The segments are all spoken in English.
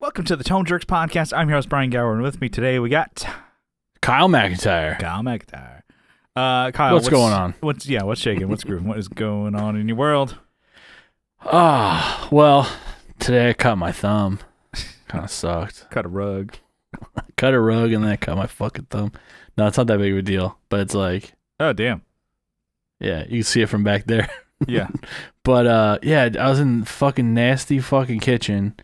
Welcome to the Tone Jerks podcast. I'm your host, Brian Gower, and with me today we got Kyle McIntyre. Kyle, what's going on? What's shaking? What's grooving? What is going on in your world? Well, today I cut my thumb. Kind of sucked. Cut a rug. Cut a rug and then I cut my fucking thumb. No, it's not that big of a deal, but it's like, oh damn. Yeah, you can see it from back there. Yeah. But yeah, I was in fucking nasty fucking kitchen.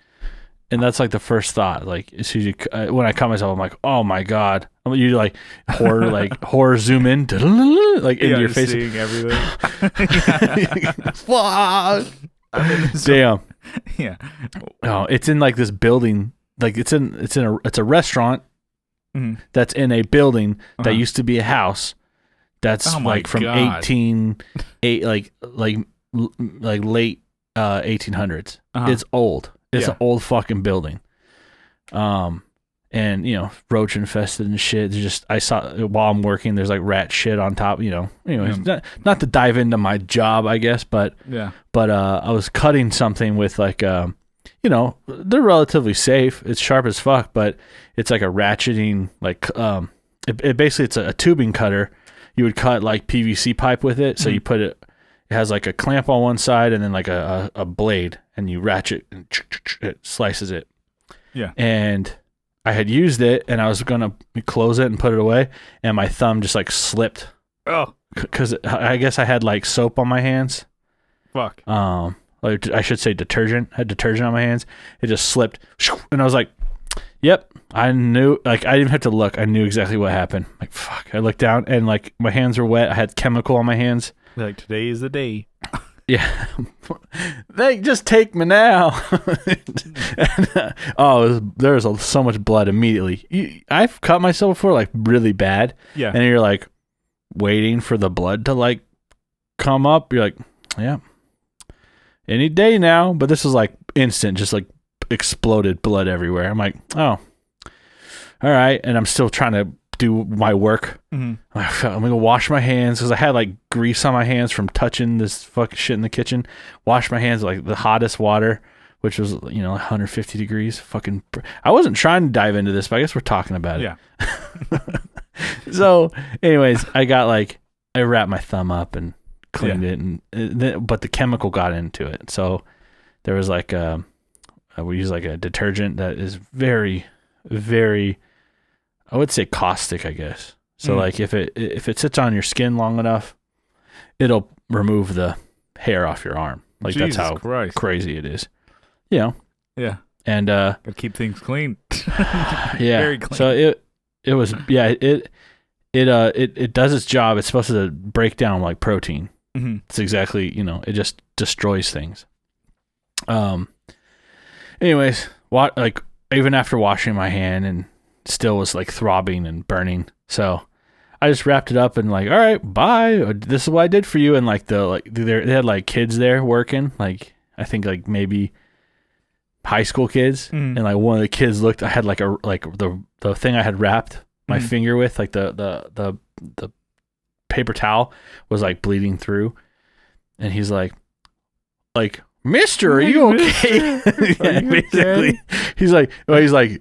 And that's like the first thought. Like as soon as you, when I cut myself, I'm like, oh my god! You like horror zoom in, like into your face, seeing everything. Fuck! Damn. Yeah. Oh, it's in like this building. Like it's a restaurant that's in a building that used to be a house. That's like from God. late 1800s. It's old. It's an old fucking building. And roach infested and shit. I saw while I'm working, there's like rat shit on top, anyways, not to dive into my job, I guess, but I was cutting something with like, they're relatively safe. It's sharp as fuck, but it's like a ratcheting, like, it basically it's a tubing cutter. You would cut like PVC pipe with it. So you put it has like a clamp on one side and then like a blade, and you ratchet and it slices it. Yeah. And I had used it and I was going to close it and put it away, and my thumb just like slipped. Oh. Because I guess I had like soap on my hands. Fuck. Like I should say detergent. I had detergent on my hands. It just slipped. And I was like, yep. I knew, like, I didn't have to look. I knew exactly what happened. Like, fuck. I looked down and like my hands were wet. I had chemical on my hands. Like, today is the day. Yeah. They just take me now. And, there was so much blood immediately. I've cut myself before, like, really bad. Yeah. And you're, like, waiting for the blood to, like, come up. You're like, yeah. Any day now. But this was, like, instant. Just, like, exploded blood everywhere. I'm like, oh. All right. And I'm still trying to do my work. I'm gonna wash my hands because I had like grease on my hands from touching this fucking shit in the kitchen. Wash my hands with like the hottest water, which was 150 degrees. Fucking. I wasn't trying to dive into this, but I guess we're talking about it. Yeah. So, anyways, I wrapped my thumb up and cleaned it, but the chemical got into it. So there was like we use like a detergent that is very, very, I would say caustic, I guess. So like if it sits on your skin long enough, it'll remove the hair off your arm. Like Jesus, that's how crazy it is. Yeah. And gotta keep things clean. Yeah. Very clean. So it was it does its job. It's supposed to break down like protein. It's exactly, it just destroys things. Anyways, like even after washing my hand and still was like throbbing and burning. So I just wrapped it up and like, all right, bye. This is what I did for you. And like they had like kids there working, like I think like maybe high school kids. And like one of the kids looked, I had like the thing I had wrapped my finger with, like the paper towel was like bleeding through. And he's like, Mister, are you okay? Yeah, basically, he's like,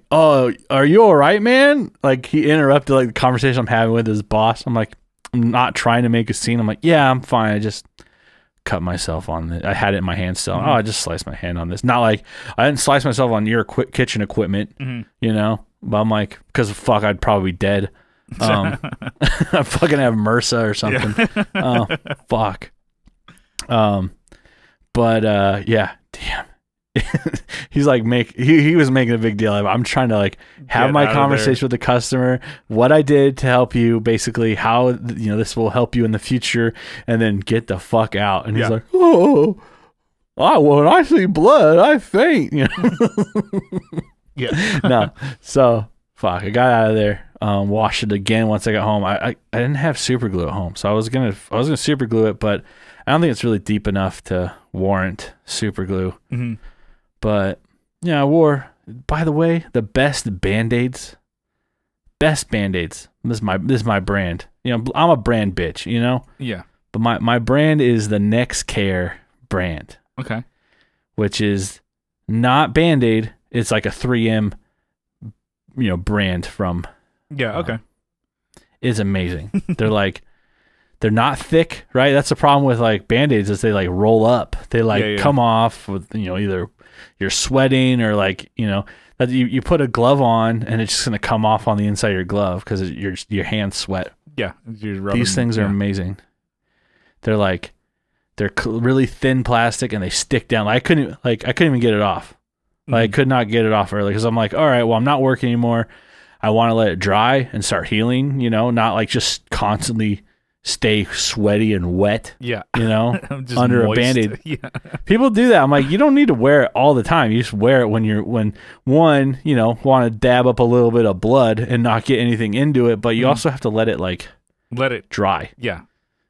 oh, are you all right, man? Like he interrupted like the conversation I'm having with his boss. I'm like, I'm not trying to make a scene. I'm like, yeah, I'm fine. I just cut myself on it. I had it in my hand still. Oh, I just sliced my hand on this. Not like I didn't slice myself on your kitchen equipment, But I'm like, because fuck, I'd probably be dead. I fucking have MRSA or something. Yeah. Oh, fuck. But yeah, damn. He's like he was making a big deal of it. I'm trying to like have my conversation with the customer, what I did to help you, basically how this will help you in the future, and then get the fuck out. And he's like, oh, when I see blood, I faint. Yeah. No. So fuck, I got out of there. Washed it again once I got home. I didn't have super glue at home, so I was gonna super glue it, but I don't think it's really deep enough to warrant super glue. But yeah, I wore, by the way, the best Band-Aids. This is my brand. I'm a brand bitch, Yeah. But my brand is the Next Care brand. Okay. Which is not Band-Aid. It's like a 3M, brand from. Yeah. Okay. It's amazing. They're not thick, right? That's the problem with like Band-Aids is they like roll up. They come off with, either you're sweating or like, that you put a glove on and it's just going to come off on the inside of your glove because your hands sweat. Yeah. These things are amazing. They're really thin plastic and they stick down. I couldn't even get it off. I could not get it off early because I'm like, all right, well, I'm not working anymore. I want to let it dry and start healing, not like just constantly stay sweaty and wet, under moist. A Band-Aid. Yeah. People do that. I'm like, you don't need to wear it all the time. You just wear it when want to dab up a little bit of blood and not get anything into it, but you also have to let it dry. Yeah.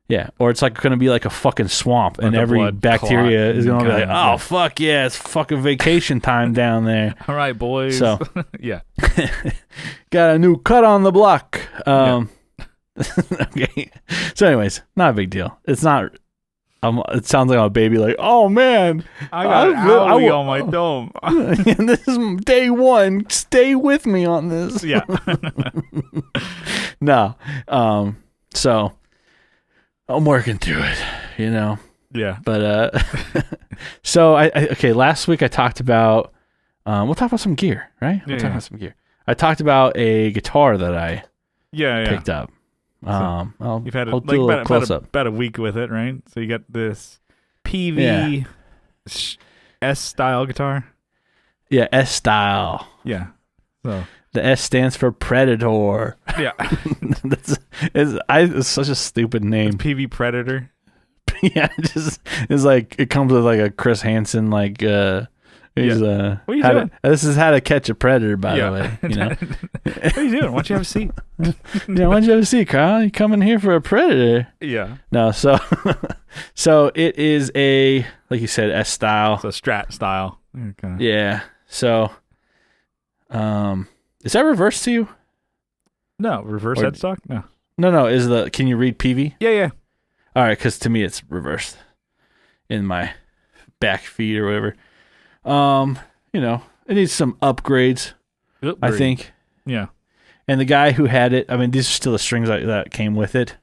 Yeah, or it's like going to be like a fucking swamp, and every bacteria is going to be like, oh, fuck yeah, it's fucking vacation time down there. All right, boys. So, yeah. Got a new cut on the block. Okay. So anyways, not a big deal. It's not, it sounds like I'm a baby like, oh man. I got an owie on my dome. And this is day one. Stay with me on this. Yeah. No. So I'm working through it, Yeah. But so okay, last week I talked about we'll talk about some gear, right? We'll talk about some gear. I talked about a guitar that I picked up. You've had about a week with it, right? So you got this PV S style guitar. Yeah, S style. Yeah. So the S stands for Predator. Yeah. It's such a stupid name. It's PV Predator. Yeah, it's like it comes with like a Chris Hansen like this is how to catch a predator, by the way. What are you doing? Why don't you have a seat? Why don't you have a seat, Kyle? You coming here for a predator? Yeah. No, so it is a, like you said, S style. So Strat style. Yeah. So is that reverse to you? No, reverse headstock? No. No. Can you read PV? Yeah. All right, because to me it's reversed in my back feet or whatever. It needs some upgrades, I think. Yeah. And the guy who had it, I mean, these are still the strings that came with it,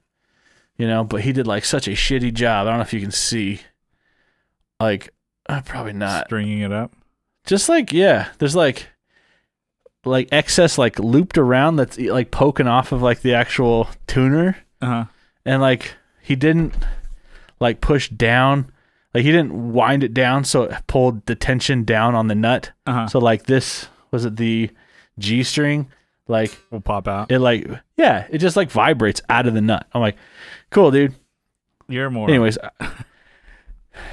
but he did like such a shitty job. I don't know if you can see. Like, probably not. Stringing it up? Just like, there's like excess like looped around that's like poking off of like the actual tuner. Uh-huh. And like he didn't like push down. Like he didn't wind it down, so it pulled the tension down on the nut. Uh-huh. So like this, was it the G string? Like will pop out. It just like vibrates out of the nut. I'm like, cool, dude. You're more. Anyways,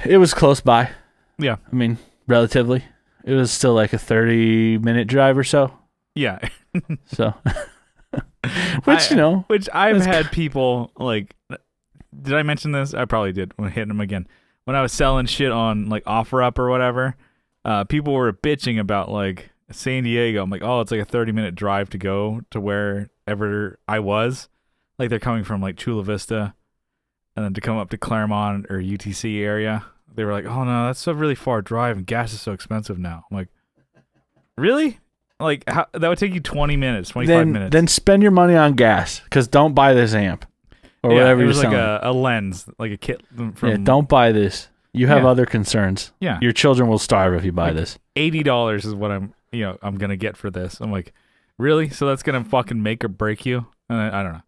it was close by. Yeah. I mean, relatively. It was still like a 30-minute drive or so. Yeah. So, which I've had people like. Did I mention this? I probably did when hitting them again. When I was selling shit on like OfferUp or whatever, people were bitching about like San Diego. I'm like, oh, it's like a 30-minute drive to go to wherever I was. Like they're coming from like Chula Vista, and then to come up to Claremont or UTC area. They were like, oh no, that's a really far drive, and gas is so expensive now. I'm like, really? Like that would take you 20 minutes, 25 minutes. Then spend your money on gas, because don't buy this amp. Or whatever it was you're like selling. a lens, like a kit from. Don't buy this. You have other concerns. Yeah, your children will starve if you buy this. $80 is what I'm gonna get for this. I'm like, really? So that's gonna fucking make or break you? And I don't know.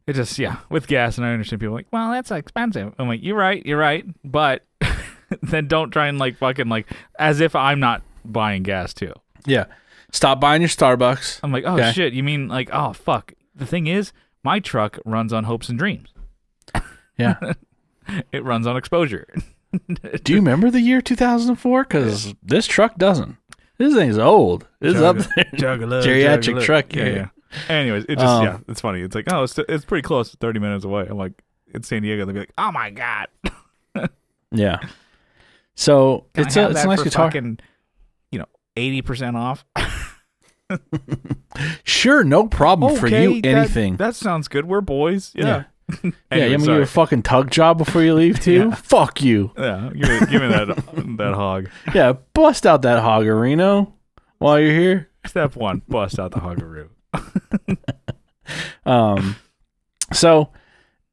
It just with gas, and I understand people are like, well, that's expensive. I'm like, you're right, but then don't try and like fucking like as if I'm not buying gas too. Yeah, stop buying your Starbucks. I'm like, oh shit, you mean like, oh fuck. The thing is, my truck runs on hopes and dreams. Yeah. It runs on exposure. Do you remember the year 2004? Because this truck doesn't. This thing's old. It's up there. Geriatric truck. Yeah. Anyways, it just, it's funny. It's like, oh, it's pretty close to 30 minutes away. I'm like, it's San Diego. They'll be like, oh my God. Yeah. So it's a nice guitar. Fucking, 80% off. Sure, no problem for you. Anything. That sounds good. We're boys. Yeah. Anyway, you a fucking tug job before you leave too? Yeah. Fuck you. Yeah, give me that hog. Yeah, bust out that hoggerino. while you're here. Step 1, bust out the Huggaroo. So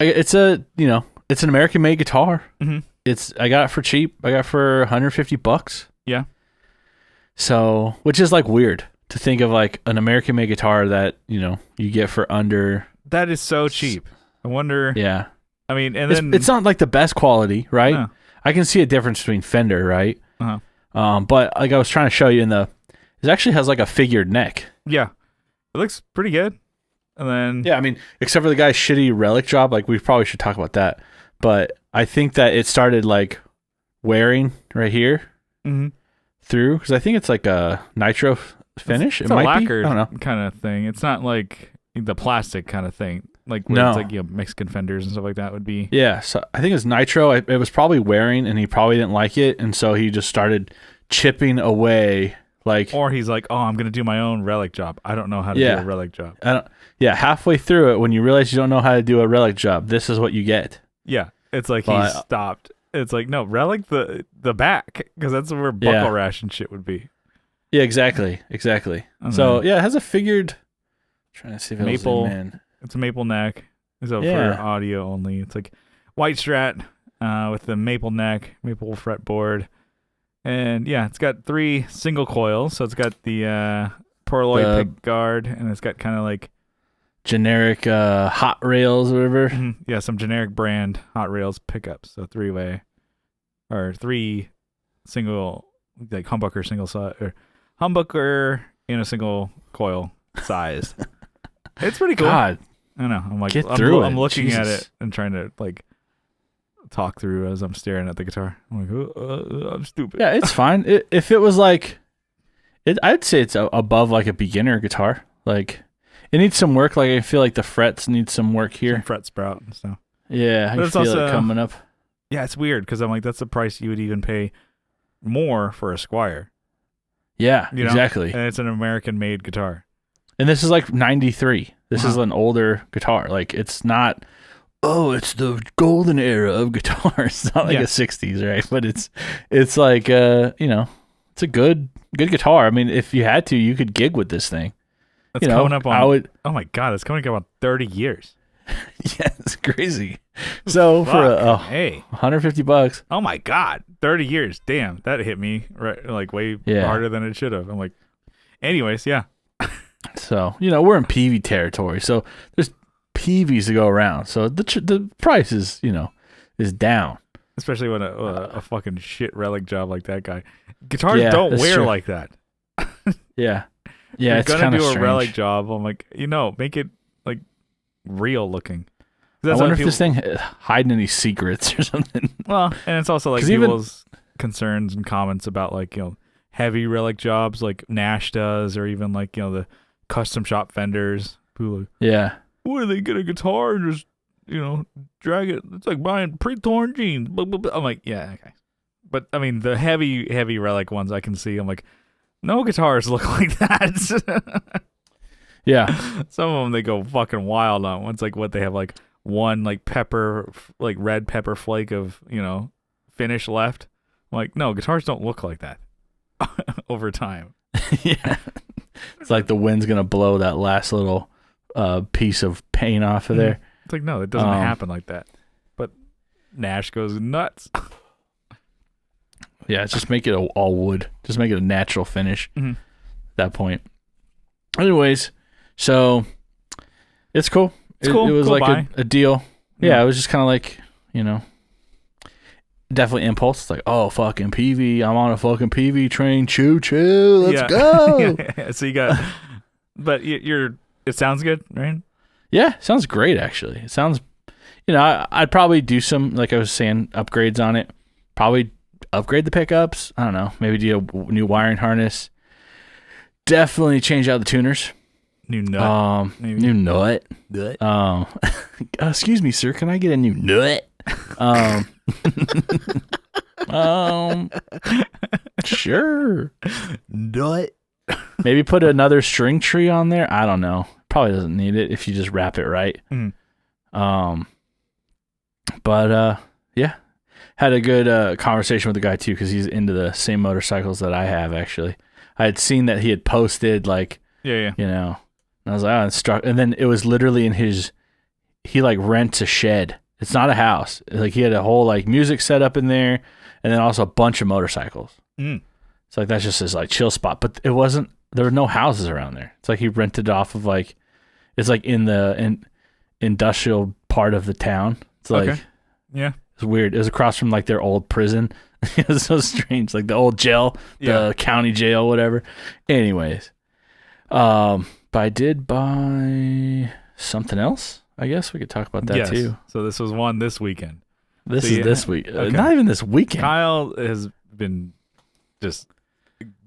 it's it's an American made guitar. Mm-hmm. I got it for cheap. I got it for $150. Yeah. So, which is like weird to think of like an American made guitar that, you get for under. That is so cheap. I wonder. Yeah. I mean, and it's, then it's not like the best quality, right? No. I can see a difference between Fender, right? Uh-huh. But like I was trying to show you it actually has like a figured neck. Yeah. It looks pretty good. And then yeah, I mean, except for the guy's shitty relic job, like we probably should talk about that. But I think that it started like wearing right here through because I think it's like a nitro finish. It's it a might lacquered be. I don't know. kind of thing. It's not like the plastic kind of thing, like where No. it's like Mexican fenders and stuff like that would be. Yeah, so I think it's nitro. It was probably wearing, and he probably didn't like it, and so he just started chipping away. Like, or he's like, oh, I'm gonna do my own relic job. I don't know how to do a relic job. Halfway through it, when you realize you don't know how to do a relic job, this is what you get. Yeah, it's like he stopped. It's like, no, relic the back, because that's where buckle rash and shit would be. Yeah, exactly. So yeah, it has a figured. Trying to see if maple. In. It's a maple neck. So for audio only, it's like white Strat with the maple neck, maple fretboard, and it's got 3 single coils. So it's got the Polaroid pick guard, and it's got kind of like generic hot rails or whatever. Mm-hmm. Yeah, some generic brand hot rails pickups. So 3-way or 3 single like humbucker single side or humbucker in a single coil size. It's pretty cool. God, I know. I'm like, I'm looking at it and trying to like talk through as I'm staring at the guitar. I'm like, I'm stupid. Yeah, it's fine. If it was like, I'd say it's above like a beginner guitar. Like, it needs some work. Like, I feel like the frets need some work here. Some fret sprout and stuff. Yeah, I feel it coming up. Yeah, it's weird because I'm like, that's the price you would even pay more for a Squire. Yeah, exactly. And it's an American-made guitar. And this is like 93. This is an older guitar. Like, it's not, it's the golden era of guitars. It's not like a 60s, right? But it's like, it's a good guitar. I mean, if you had to, you could gig with this thing. It's coming up on, oh my God, it's coming up on 30 years. Yeah, it's crazy. So for $150. Oh my God, 30 years. Damn, that hit me like way harder than it should have. I'm like, anyways, yeah. So, we're in PV territory. So there's PVs to go around. So the price is, is down. Especially when a fucking shit relic job like that guy. Guitars don't wear like that. Yeah. Yeah, it's gonna kind of do strange. A relic job. I'm like, make it like real looking. I wonder if this thing hiding any secrets or something. Well, and it's also like people's concerns and comments about like, heavy relic jobs like Nash does, or even like, the custom shop Fenders. Who like, what, do they get a guitar and just, drag it? It's like buying pre-torn jeans. I'm like, yeah, okay. But I mean, the heavy relic ones I can see, I'm like, no guitars look like that. Yeah. Some of them, they go fucking wild on. It's like what they have, like one like pepper, like red pepper flake of, finish left. I'm like, no, guitars don't look like that over time. Yeah. It's like the wind's going to blow that last little piece of paint off of there. It's like, no, it doesn't happen like that. But Nash goes nuts. Yeah, just make it all wood. Just make it a natural finish at that point. Anyways, so it's cool. It's cool. It was cool like a deal. Yeah, it was just kind of like, definitely impulse. It's like, oh, fucking PV. I'm on a fucking PV train. Choo choo. Let's go. So you got, but it sounds good, right? Yeah, sounds great, actually. It sounds, I'd probably do some, like I was saying, upgrades on it. Probably upgrade the pickups. I don't know. Maybe do a new wiring harness. Definitely change out the tuners. New nut. New nut. Excuse me, sir. Can I get a new nut? Sure. Nut. Maybe put another string tree on there. I don't know. Probably doesn't need it if you just wrap it right. But yeah. Had a good conversation with the guy too, because he's into the same motorcycles that I have. Actually, I had seen that he had posted like, yeah. You know, and I was like, oh, it's struck. And then it was literally in he like rents a shed. It's not a house. Like he had a whole like music set up in there, and then also a bunch of motorcycles. It's like that's just his like chill spot. But it wasn't. There were no houses around there. It's like he rented off of like, it's like in the industrial part of the town. It's like, yeah, it's weird. It was across from like their old prison. It was so strange, like the old jail, the county jail, whatever. Anyways, but I did buy something else. I guess we could talk about that too. So this was one this weekend. This week. Not even this weekend. Kyle has been just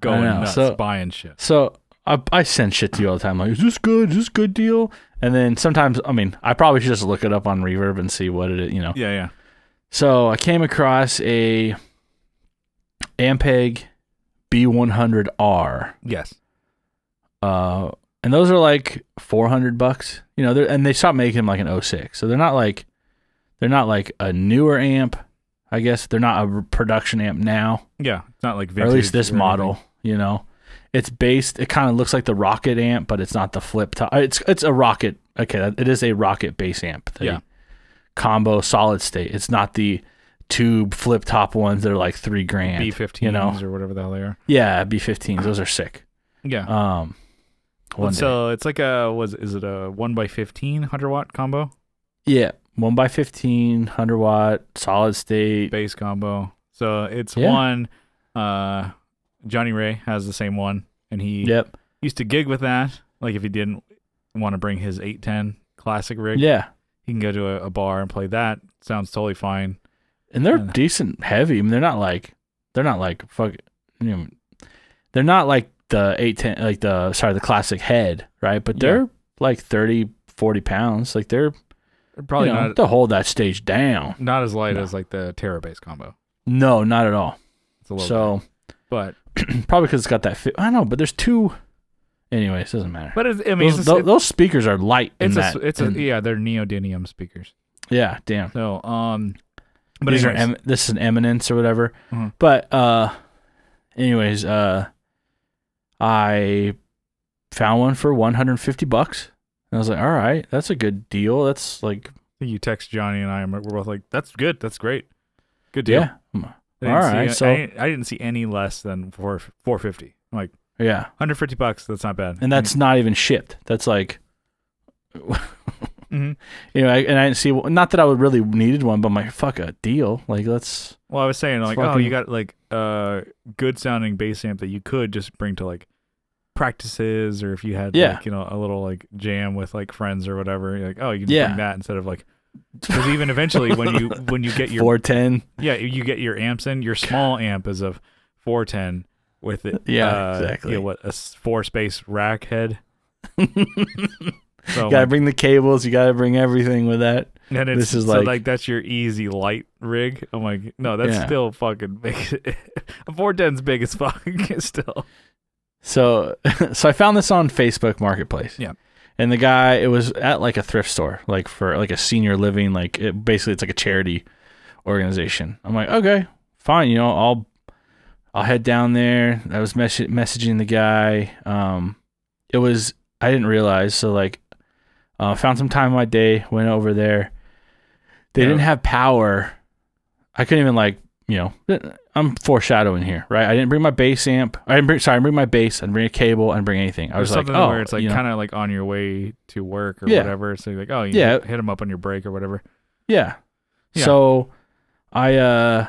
going nuts, buying shit. So I send shit to you all the time. Like, is this good? Is this a good deal? And then sometimes, I mean, I probably should just look it up on Reverb and see what it is, you know. Yeah. So I came across a Ampeg B100R. Yes. And those are like $400, you know. And they stopped making them like in 06, so they're not like a newer amp. I guess they're not a production amp now. Yeah, it's not like vintage. Or at least this model, you know. It's based. It kind of looks like the Rocket amp, but it's not the flip top. It's a Rocket. Okay, it is a Rocket bass amp. Combo solid state. It's not the tube flip top ones that are like $3,000. B15s, you know, or whatever the hell they are. Yeah, B15s. Those are sick. Yeah. So it's like is it a 1x15 100-watt combo? Yeah, 1x15 100-watt solid state bass combo. So it's one. Johnny Ray has the same one, and he used to gig with that. Like if he didn't want to bring his 810 classic rig, he can go to a bar and play that. Sounds totally fine. And they're decent heavy. I mean, they're not like fuck. You know, they're not like the 810, like the classic head, right? But they're like 30, 40 pounds. Like they're probably not to hold that stage down. Not as light as like the Terra bass combo. No, not at all. It's a little bit. But probably because it's got that fit. I don't know, but there's two. Anyways, doesn't matter. But those speakers are light. They're neodymium speakers. Yeah, damn. So but this is an Eminence or whatever. Mm-hmm. But anyways, I found one for $150, and I was like, all right, that's a good deal. That's like, I think you text Johnny and I, and we're both like, that's good. That's great. Good deal. Yeah. All right. So I didn't see any less than $450. I'm like, yeah, $150. That's not bad. And that's not even shipped. That's like, mm-hmm. You know, and I didn't see. Not that I would really needed one, but my fuck a deal. Like let's. Well, I was saying like, you got like good sounding bass amp that you could just bring to like practices, or if you had like, you know, a little like jam with like friends or whatever. You're like, oh, you can bring that instead of like. Because even eventually, when you get your 410, you get your amps in. Your small amp is a 410 with it. Yeah, exactly. You know, what, a 4-space rack head. So you gotta bring the cables. You gotta bring everything with that. And this is like that's your easy light rig. I'm like, no, that's still fucking big. A 410's big as fuck still. So I found this on Facebook Marketplace. Yeah. And the guy, it was at like a thrift store, like for like a senior living, like basically it's like a charity organization. I'm like, okay, fine, you know, I'll head down there. I was messaging the guy. I didn't realize, so like, found some time in my day, went over there. They didn't have power. I couldn't even like, you know, I'm foreshadowing here, right? I didn't bring my bass amp. I didn't bring my bass. I didn't bring a cable. I didn't bring anything. I was like, where it's like kind of like on your way to work or whatever. So you're like, oh, you hit them up on your break or whatever. Yeah. So I,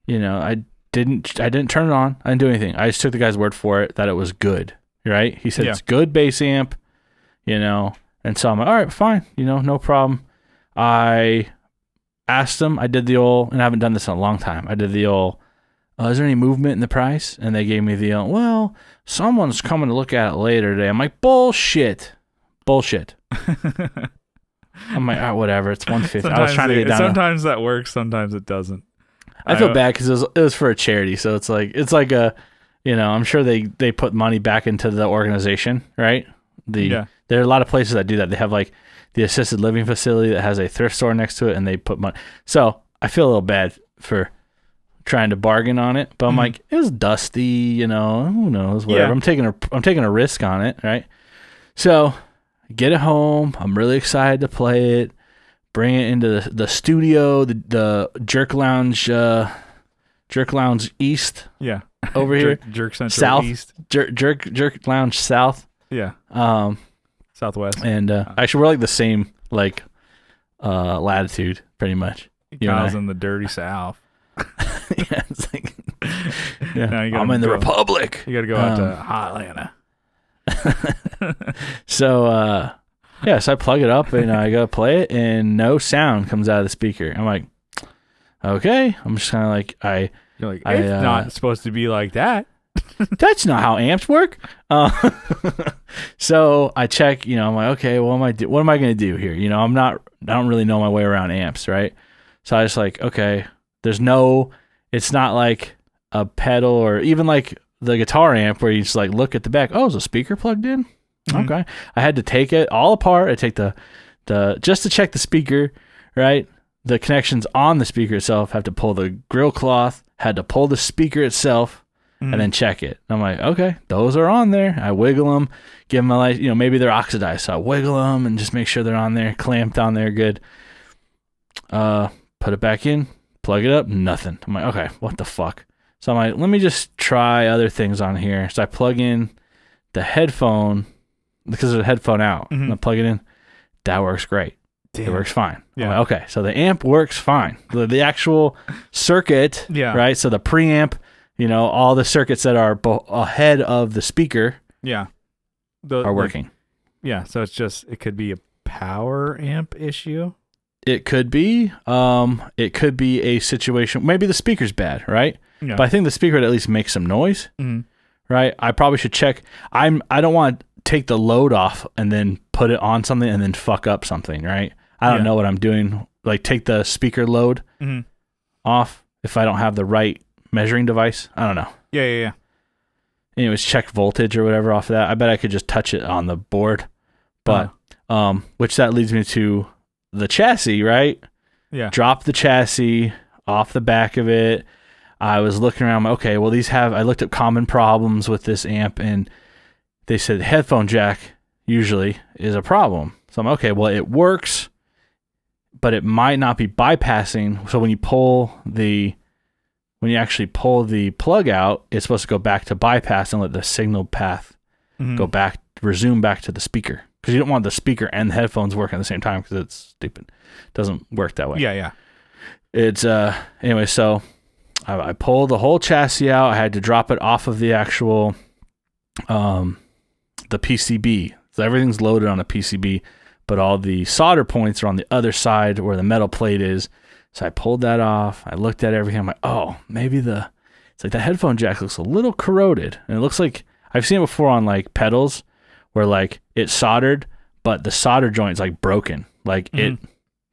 you know, I didn't turn it on. I didn't do anything. I just took the guy's word for it that it was good, right? He said it's good bass amp, you know, and so I'm like, all right, fine, you know, no problem. I asked them, I did the old, and I haven't done this in a long time. I did the old, is there any movement in the price? And they gave me the old, well, someone's coming to look at it later today. I'm like, bullshit. I'm like, all right, whatever. It's $150. I was trying to get down. Sometimes that works. Sometimes it doesnn't. I feel bad because it was for a charity. So it's like a, you know, I'm sure they put money back into the organization, right? There are a lot of places that do that. They have like the assisted living facility that has a thrift store next to it, and they put money. So I feel a little bad for trying to bargain on it, but I'm like, it was dusty, you know, who knows, whatever. Yeah. I'm taking a risk on it, right? So get it home. I'm really excited to play it. Bring it into the studio, the Jerk Lounge East. Yeah. Over here. Jerk Central South. East. Jerk Lounge South. Yeah. Southwest. And actually we're like the same like latitude pretty much. Kyle's in the dirty South. Yeah, it's like I'm in the Republic. You got to go out to hot Atlanta. So so I plug it up and I go play it and no sound comes out of the speaker. I'm like, okay. I'm just kind of like You're like, it's not supposed to be like that. That's not how amps work. So I check. You know, I'm like, okay, what am I going to do here? You know, I don't really know my way around amps, right? So I just like, okay, it's not like a pedal or even like the guitar amp where you just like look at the back. Oh, is a speaker plugged in? Mm-hmm. Okay. I had to take it all apart. I take the just to check the speaker, right? The connections on the speaker itself, have to pull the grill cloth, had to pull the speaker itself, and then check it. I'm like, okay, those are on there. I wiggle them, give them a light, you know, maybe they're oxidized. So I wiggle them and just make sure they're on there, clamped on there good. Put it back in, plug it up, nothing. I'm like, okay, what the fuck? So I'm like, let me just try other things on here. So I plug in the headphone, because there's a headphone out. And I plug it in. That works great. Damn. It works fine. Yeah. Like, okay, so the amp works fine. The actual circuit, right? So the preamp, you know, all the circuits that are ahead of the speaker are working. So it's just, it could be a power amp issue. It could be. It could be a situation. Maybe the speaker's bad, right? Yeah. But I think the speaker would at least make some noise, right? I probably should check. I don't want to take the load off and then put it on something and then fuck up something, right? I don't know what I'm doing. Like take the speaker load off if I don't have the right measuring device. I don't know. Yeah. Anyways, check voltage or whatever off of that. I bet I could just touch it on the board. But which that leads me to the chassis, right? Yeah. Drop the chassis off the back of it. I was looking around. Okay, well, I looked up common problems with this amp, and they said the headphone jack usually is a problem. So I'm okay, well, it works, but it might not be bypassing. So when you actually pull the plug out, it's supposed to go back to bypass and let the signal path resume back to the speaker. Because you don't want the speaker and the headphones working at the same time because it's stupid. It doesn't work that way. Yeah. It's, anyway, so I pulled the whole chassis out. I had to drop it off of the actual, the PCB. So everything's loaded on a PCB, but all the solder points are on the other side where the metal plate is. So I pulled that off. I looked at everything. I'm like, oh, maybe it's like the headphone jack looks a little corroded. And it looks like, I've seen it before on like pedals where like it's soldered, but the solder joint's like broken, like it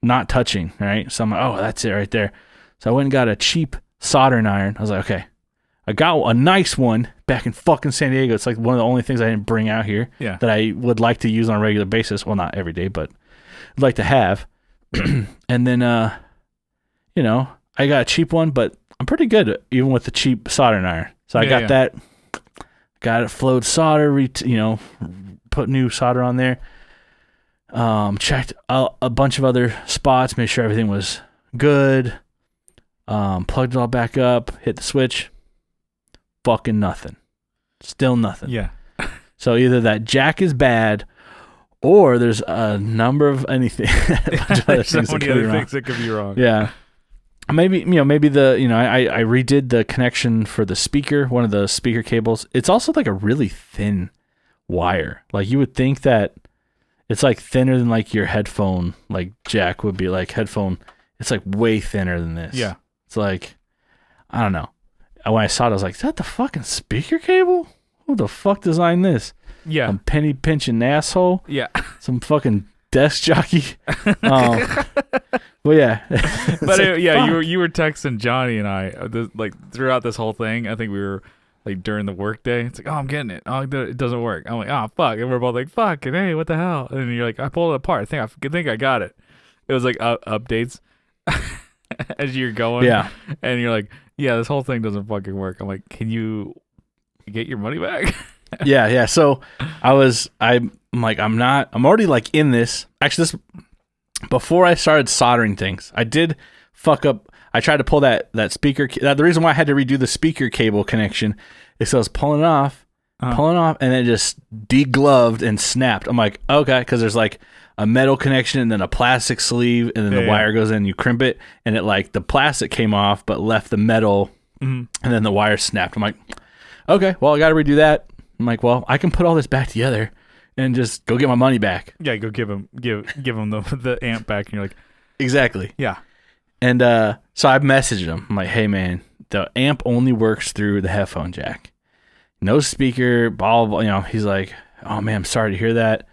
not touching, right? So I'm like, oh, that's it right there. So I went and got a cheap soldering iron. I was like, okay, I got a nice one back in fucking San Diego. It's like one of the only things I didn't bring out here that I would like to use on a regular basis. Well, not every day, but I'd like to have. And then, you know, I got a cheap one, but I'm pretty good even with the cheap soldering iron. So I got that, got it flowed solder, put new solder on there. Checked a bunch of other spots, made sure everything was good. Plugged it all back up, hit the switch. Fucking nothing. Still nothing. Yeah. So either that jack is bad, or there's a number of anything. A bunch of other things that could be wrong. Yeah. Maybe I redid the connection for the speaker, one of the speaker cables. It's also like a really thin wire. Like you would think that it's like thinner than like your headphone, like jack would be like headphone. It's like way thinner than this. Yeah. It's like, I don't know. When I saw it, I was like, is that the fucking speaker cable? Who the fuck designed this? Yeah. Some penny pinching asshole. Yeah. Some fucking desk jockey. Well, yeah. But you were texting Johnny and I like throughout this whole thing. I think we were like during the work day. It's like, oh, I'm getting it. Oh, it doesn't work. I'm like, oh, fuck. And we're both like, fuck. And hey, what the hell? And you're like, I pulled it apart. I think I got it. It was like updates as you're going. Yeah. And you're like, Yeah, this whole thing doesn't fucking work. I'm like, can you get your money back? Yeah. So I'm already like in this. Actually, before I started soldering things, I did fuck up. I tried to pull that speaker. The reason why I had to redo the speaker cable connection is I was pulling it off, and it just degloved and snapped. I'm like, okay, because there's like a metal connection and then a plastic sleeve, and then the wire goes in, you crimp it, and it like the plastic came off but left the metal, and then the wire snapped. I'm like, okay, well, I got to redo that. I'm like, well, I can put all this back together and just go get my money back. Yeah, go give him the amp back, and you're like, exactly. Yeah. And so I messaged him. I'm like, hey man, the amp only works through the headphone jack. No speaker, blah, blah, blah. He's like, oh man, I'm sorry to hear that.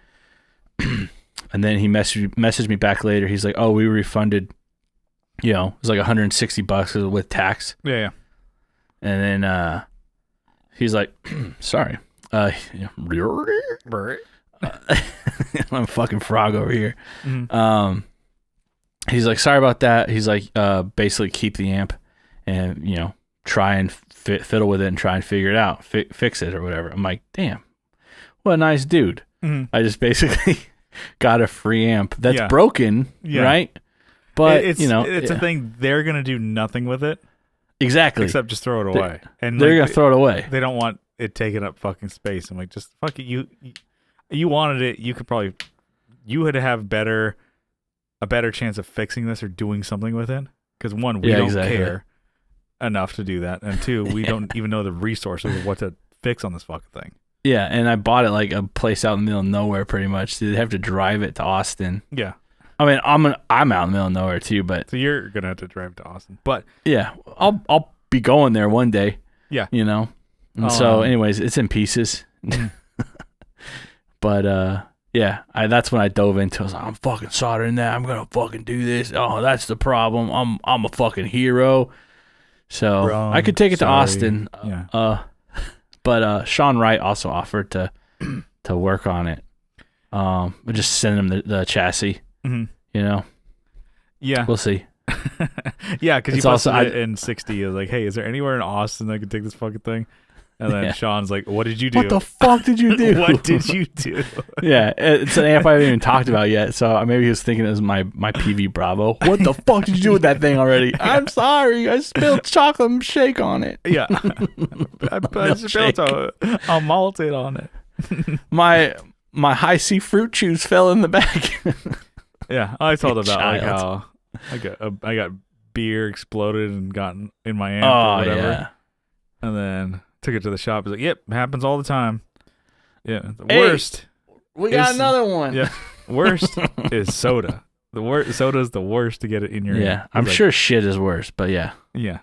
And then he messaged me back later. He's like, oh, we refunded, it was like $160 with tax. Yeah. And then he's like, sorry. I'm a fucking frog over here. Mm-hmm. He's like, sorry about that. He's like, basically keep the amp and, try and fiddle with it and try and figure it out, fix it or whatever. I'm like, damn, what a nice dude. Mm-hmm. I just basically got a free amp that's broken, right? But, it's a thing. They're going to do nothing with it. Exactly. Except just throw it away. And they're going to throw it away. They don't want it taking up fucking space. I'm like, just fuck it. You wanted it. You could probably, you would have a better chance of fixing this or doing something with it. Because one, we don't care enough to do that. And two, we don't even know the resources of what to fix on this fucking thing. Yeah. And I bought it like a place out in the middle of nowhere pretty much. So they'd have to drive it to Austin. Yeah. I mean, I'm out in the middle of nowhere too, but. So you're going to have to drive to Austin. But. Yeah. I'll be going there one day. Yeah. And so anyways, it's in pieces. But yeah, that's when I dove into it. I was like, I'm fucking soldering that. I'm gonna fucking do this. Oh, that's the problem. I'm a fucking hero. So I could take it to Austin. Yeah. But Sean Wright also offered to work on it. We just send him the chassis. Mm-hmm. Yeah. We'll see. Yeah, because he posted it in 60. I was like, hey, is there anywhere in Austin that could take this fucking thing? And then Sean's like, what did you do? What the fuck did you do? What did you do? Yeah, it's an amp I haven't even talked about yet. So maybe he was thinking it was my PV Bravo. What the fuck did you do with that thing already? I'm sorry. I spilled chocolate shake on it. Yeah. I spilled a malted on it. My high C fruit chews fell in the bag. Yeah, I told about like how I got beer exploded and gotten in my amp or whatever. Yeah. And then took it to the shop. He's like, yep, happens all the time. Yeah. The worst. We got another one. Yeah. Worst is soda. Soda is the worst to get it in your hand. I'm sure shit is worse, but yeah. Yeah.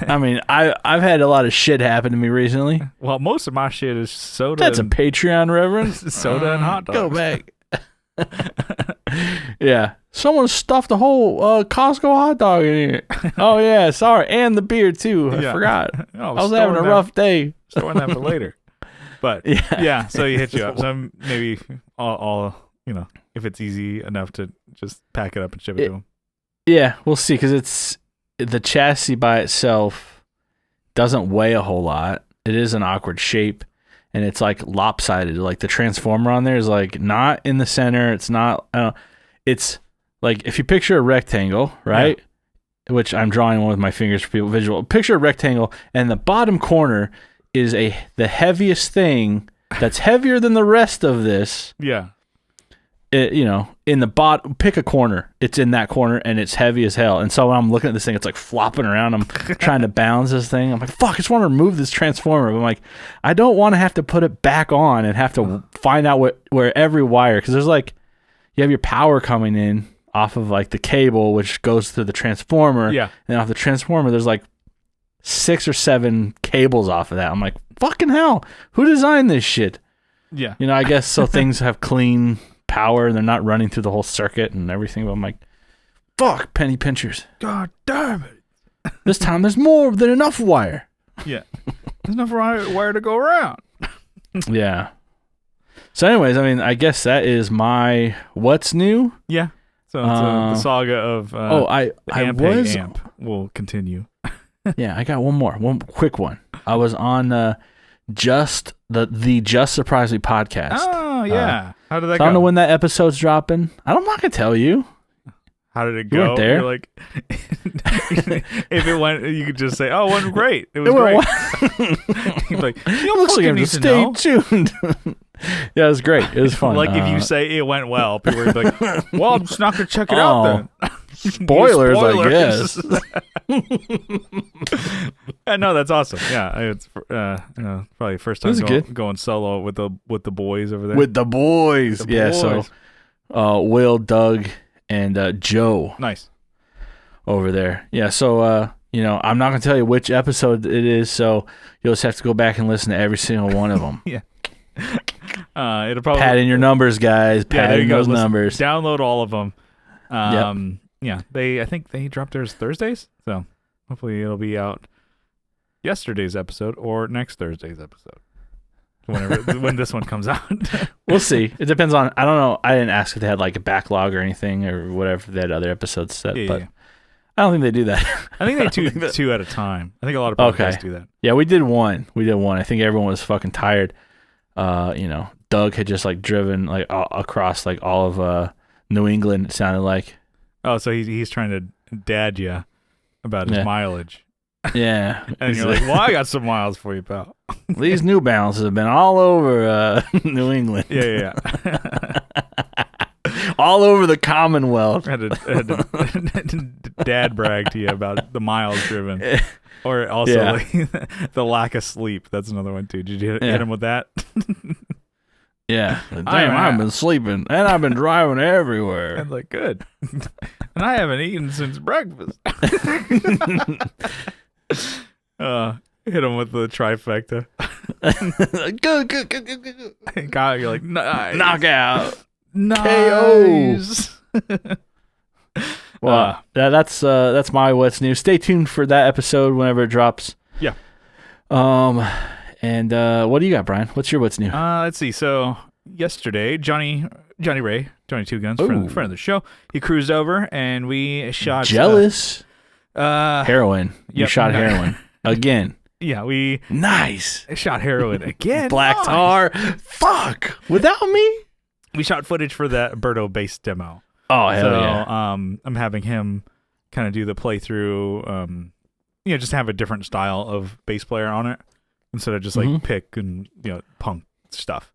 I mean, I've had a lot of shit happen to me recently. Well, most of my shit is soda. That's a Patreon reference. Soda and hot dogs. Go back. Yeah. Someone stuffed a whole Costco hot dog in here. Oh, yeah. Sorry. And the beer, too. I forgot. I was having a rough day. Storing that for later. But, yeah. So he hit you up. So maybe I'll if it's easy enough to just pack it up and ship it to him. Yeah. We'll see. Because it's the chassis by itself doesn't weigh a whole lot. It is an awkward shape. And it's like lopsided. Like the transformer on there is like not in the center. It's not. It's like if you picture a rectangle, right? Yeah. Which I'm drawing one with my fingers for people visual. Picture a rectangle, and the bottom corner is the heaviest thing that's heavier than the rest of this. Yeah. In the bottom, pick a corner. It's in that corner, and it's heavy as hell. And so when I'm looking at this thing, it's like flopping around. I'm trying to balance this thing. I'm like, fuck, I just want to remove this transformer. But I'm like, I don't want to have to put it back on and have to find out where every wire, because there's like, you have your power coming in off of like the cable, which goes through the transformer. Yeah. And off the transformer, there's like 6 or 7 cables off of that. I'm like, fucking hell, who designed this shit? Yeah. I guess so things have clean power and they're not running through the whole circuit and everything. But I'm like, fuck, penny pinchers. God damn it. This time there's more than enough wire. Yeah. There's enough wire to go around. Yeah. So anyways, I mean, I guess that is my what's new. Yeah. So it's the saga of I was amp will continue. Yeah, I got one quick one. I was on Just Surprise Me podcast. Oh yeah, how did that go? I don't know when that episode's dropping. I'm not gonna tell you. How did it go? You weren't there. You're like, if it went, you could just say, "Oh, it went great. It was great." You're like, you looks like I have to stay tuned. Yeah, it was great. It was fun. Like if you say it went well, people would be like, "Well, I'm just not gonna check it out then." Spoilers, I guess. No, that's awesome. Yeah, it's probably first time going solo with the boys over there. With the boys, yeah. Boys. So, Will, Doug, and Joe. Nice. Over there, yeah. So, I'm not gonna tell you which episode it is, so you'll just have to go back and listen to every single one of them. Yeah. It'll probably pad in your numbers, guys. Pad in those numbers. Download all of them. Yeah, I think they dropped theirs Thursdays, so hopefully it'll be out yesterday's episode or next Thursday's episode, when this one comes out. We'll see. It depends on. I don't know. I didn't ask if they had like a backlog or anything or whatever. If they had other episodes set, but I don't think they do that. I think they do two at a time. I think a lot of podcasts do that. Yeah, we did one. I think everyone was fucking tired. Doug had just like driven like across like all of New England. It sounded like. Oh, so he's trying to dad you about his mileage. Yeah. And you're like, well, I got some miles for you, pal. These New Balances have been all over New England. Yeah. All over the Commonwealth. I had to dad brag to you about the miles driven. Or also like, the lack of sleep. That's another one, too. Did you hit him with that? Yeah. Damn, I've been sleeping, and I've been driving everywhere. I'm like, good. And I haven't eaten since breakfast. Hit him with the trifecta. Good. God, you're like, nice. Knockout. Nice. Well, that's my what's new. Stay tuned for that episode whenever it drops. Yeah. And what do you got, Brian? What's your what's new? Let's see. So yesterday, Johnny Ray, 22 Guns, friend of the show, he cruised over and we shot. Jealous. Heroin. You shot heroin again. Yeah, we shot heroin again. Black tar. Fuck. Without me. We shot footage for that Berto bass demo. Oh hell yeah. I'm having him kind of do the playthrough. Just have a different style of bass player on it. Instead of just like pick and punk stuff.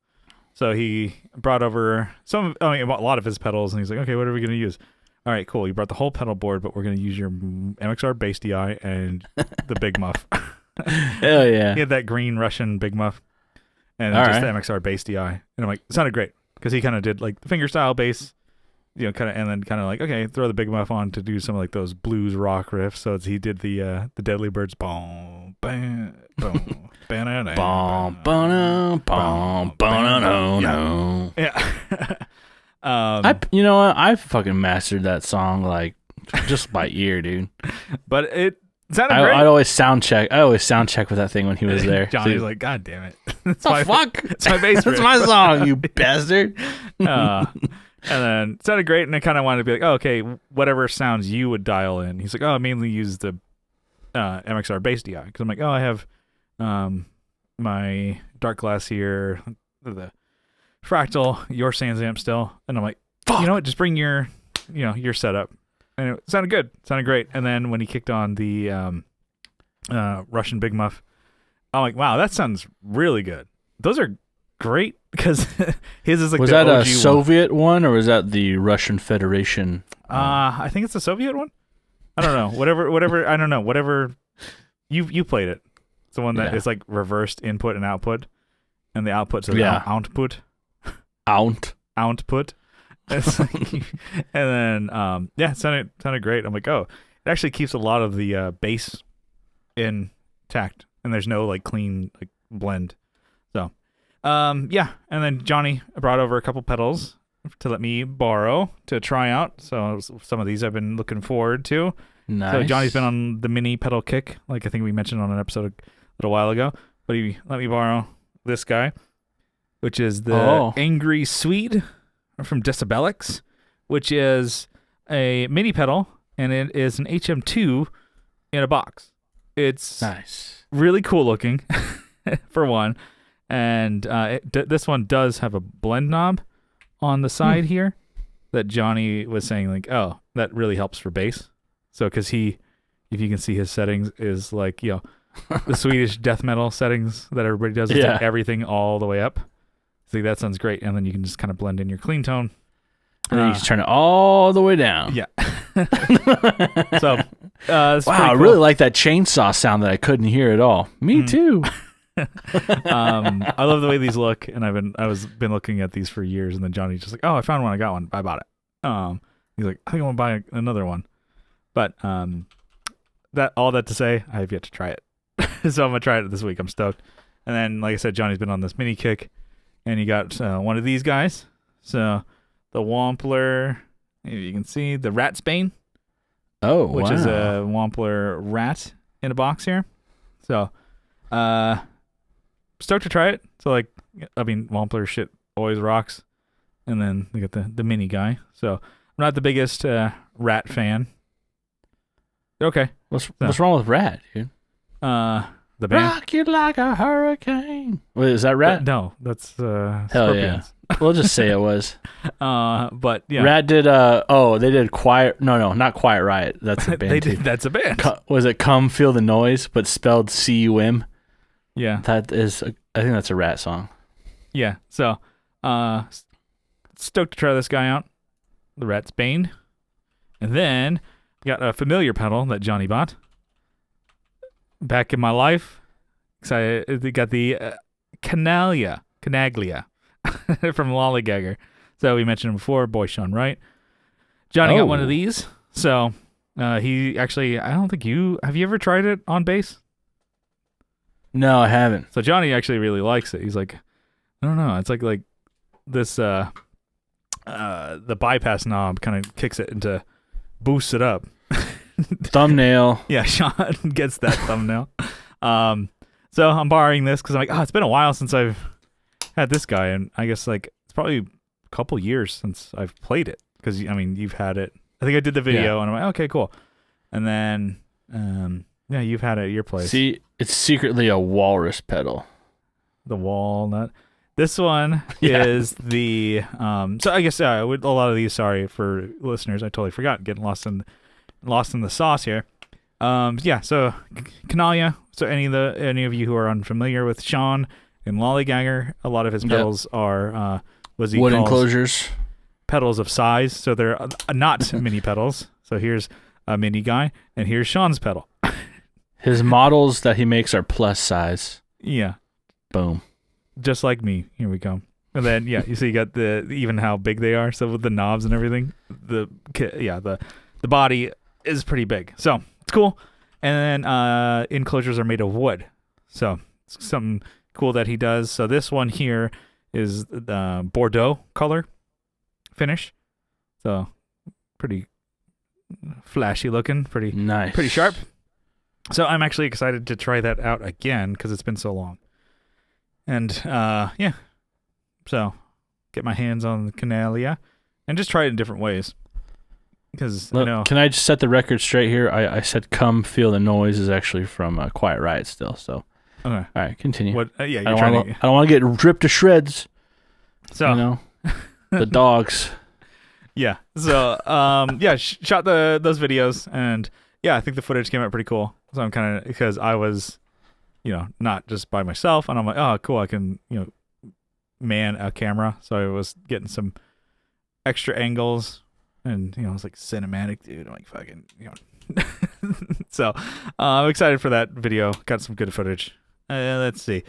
So he brought over a lot of his pedals, and he's like, okay, what are we going to use? All right, cool. You brought the whole pedal board, but we're going to use your MXR bass DI and the Big Muff. Hell yeah. He had that green Russian Big Muff and the MXR bass DI. And I'm like, it sounded great because he kind of did like the fingerstyle bass, and then like, okay, throw the Big Muff on to do some of like those blues rock riffs. So he did the Deadly Birds, boom, bam, boom. You know what? I fucking mastered that song like just by ear, dude. But it sounded great. I always sound check with that thing when he was there. Johnny's like, God damn it! It's my fuck. It's my bass. That's my song, you bastard. And then it sounded great, and I kind of wanted to be like, oh, okay, whatever sounds you would dial in. He's like, oh, I mainly use the MXR bass DI because I'm like, oh, I have my Dark Glass here, the Fractal, your Sans amp still, and I'm like, fuck. You know what? Just bring your setup, and it sounded good, sounded great. And then when he kicked on the Russian Big Muff, I'm like, wow, that sounds really good. Those are great because his is like was the that OG a Soviet one or was that the Russian Federation? I think it's the Soviet one. I don't know. Whatever. I don't know. Whatever. You played it. It's the one that is like reversed input and output, and the output says output. Output. It's like, and then it sounded great. I'm like, oh, it actually keeps a lot of the bass intact, and there's no like clean like blend. So, and then Johnny brought over a couple pedals to let me borrow to try out. So some of these I've been looking forward to. Nice. So Johnny's been on the mini pedal kick, like I think we mentioned on an episode a little while ago. But he let me borrow this guy, which is the Angry Swede from Decibelics, which is a mini pedal, and it is an HM2 in a box. It's nice, really cool looking, for one, and this one does have a blend knob on the side here that Johnny was saying like, oh, that really helps for bass. So because if you can see his settings is like, you know, the Swedish death metal settings that everybody does, is like everything all the way up. So that sounds great, and then you can just kind of blend in your clean tone. And then you just turn it all the way down. Yeah. So, wow, cool. I really like that chainsaw sound that I couldn't hear at all. Me too. I love the way these look, and I've been looking at these for years, and then Johnny's just like, oh, I found one, I got one, I bought it. He's like, I think I want to buy another one, but that to say, I have yet to try it. So I'm gonna try it this week. I'm stoked. And then, like I said, Johnny's been on this mini kick, and he got one of these guys. So the Wampler, maybe you can see the Ratsbane. Oh, which is a Wampler rat in a box here. So, stoked to try it. So, like, I mean, Wampler shit always rocks. And then they got the mini guy. So, I'm not the biggest rat fan. Okay. What's wrong with rat, dude? The band. Rock you like a hurricane. Wait, is that rat? No, that's Hell Scorpions. yeah. We'll just say it was. But yeah. Rat did they did Quiet, no, not Quiet Riot. That's a band too. That's a band. Was it Come Feel the Noise, but spelled C-U-M? Yeah. That is, I think that's a Rat song. Yeah. So, stoked to try this guy out. The Ratsbane. And then, got a familiar pedal that Johnny bought. Back in my life. Excited. They got the Canaglia from Lollygagger. So we mentioned him before, boy Sean Wright. Johnny got one of these. So he actually, I don't think have you ever tried it on bass? No, I haven't. So Johnny actually really likes it. He's like, I don't know. It's like this, the bypass knob kind of kicks it into, boosts it up. Thumbnail. Yeah, Sean gets that thumbnail. So I'm borrowing this because I'm like, it's been a while since I've had this guy, and I guess like it's probably a couple years since I've played it because I mean you've had it. I think I did the video, and I'm like, okay, cool. And then you've had it at your place. See, it's secretly a walrus pedal. The walnut. This one is the so I guess with a lot of these. Sorry for listeners, I totally forgot getting lost in the sauce here. So Canaglia. So any of you who are unfamiliar with Sean and Lollygagger, a lot of his pedals are wood enclosures, pedals of size. So they're not mini pedals. So here's a mini guy, and here's Sean's pedal. His models that he makes are plus size. Yeah. Boom. Just like me. Here we go. And then you see you got even how big they are. So with the knobs and everything, the body is pretty big. So it's cool. And then enclosures are made of wood. So it's something cool that he does. So this one here is the Bordeaux color finish. So pretty flashy looking, pretty nice, pretty sharp. So I'm actually excited to try that out again because it's been so long. And so get my hands on the Canaglia and just try it in different ways. Because can I just set the record straight here? I said "Come Feel the Noise" is actually from Quiet Riot still. So, okay, all right, continue. What? I don't want to get ripped to shreds. So the dogs. Yeah. So shot those videos, and I think the footage came out pretty cool. So I'm kind of because I was, not just by myself, and I'm like, oh, cool, I can man a camera. So I was getting some extra angles. And, I was like, cinematic, dude. I'm like, fucking, So, I'm excited for that video. Got some good footage. Let's see.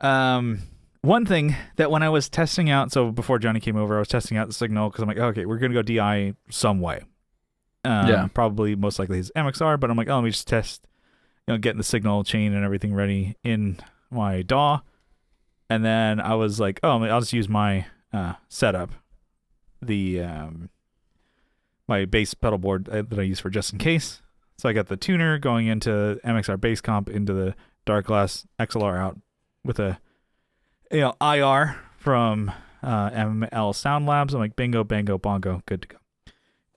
One thing that when I was testing out, so before Johnny came over, I was testing out the signal because I'm like, okay, we're going to go DI some way. Probably most likely his MXR, but I'm like, let me just test, getting the signal chain and everything ready in my DAW. And then I was like, I'll just use my setup. My bass pedal board that I use for just in case. So I got the tuner going into MXR bass comp into the Dark Glass XLR out with a IR from ML Sound Labs. I'm like bingo, bango, bongo, good to go.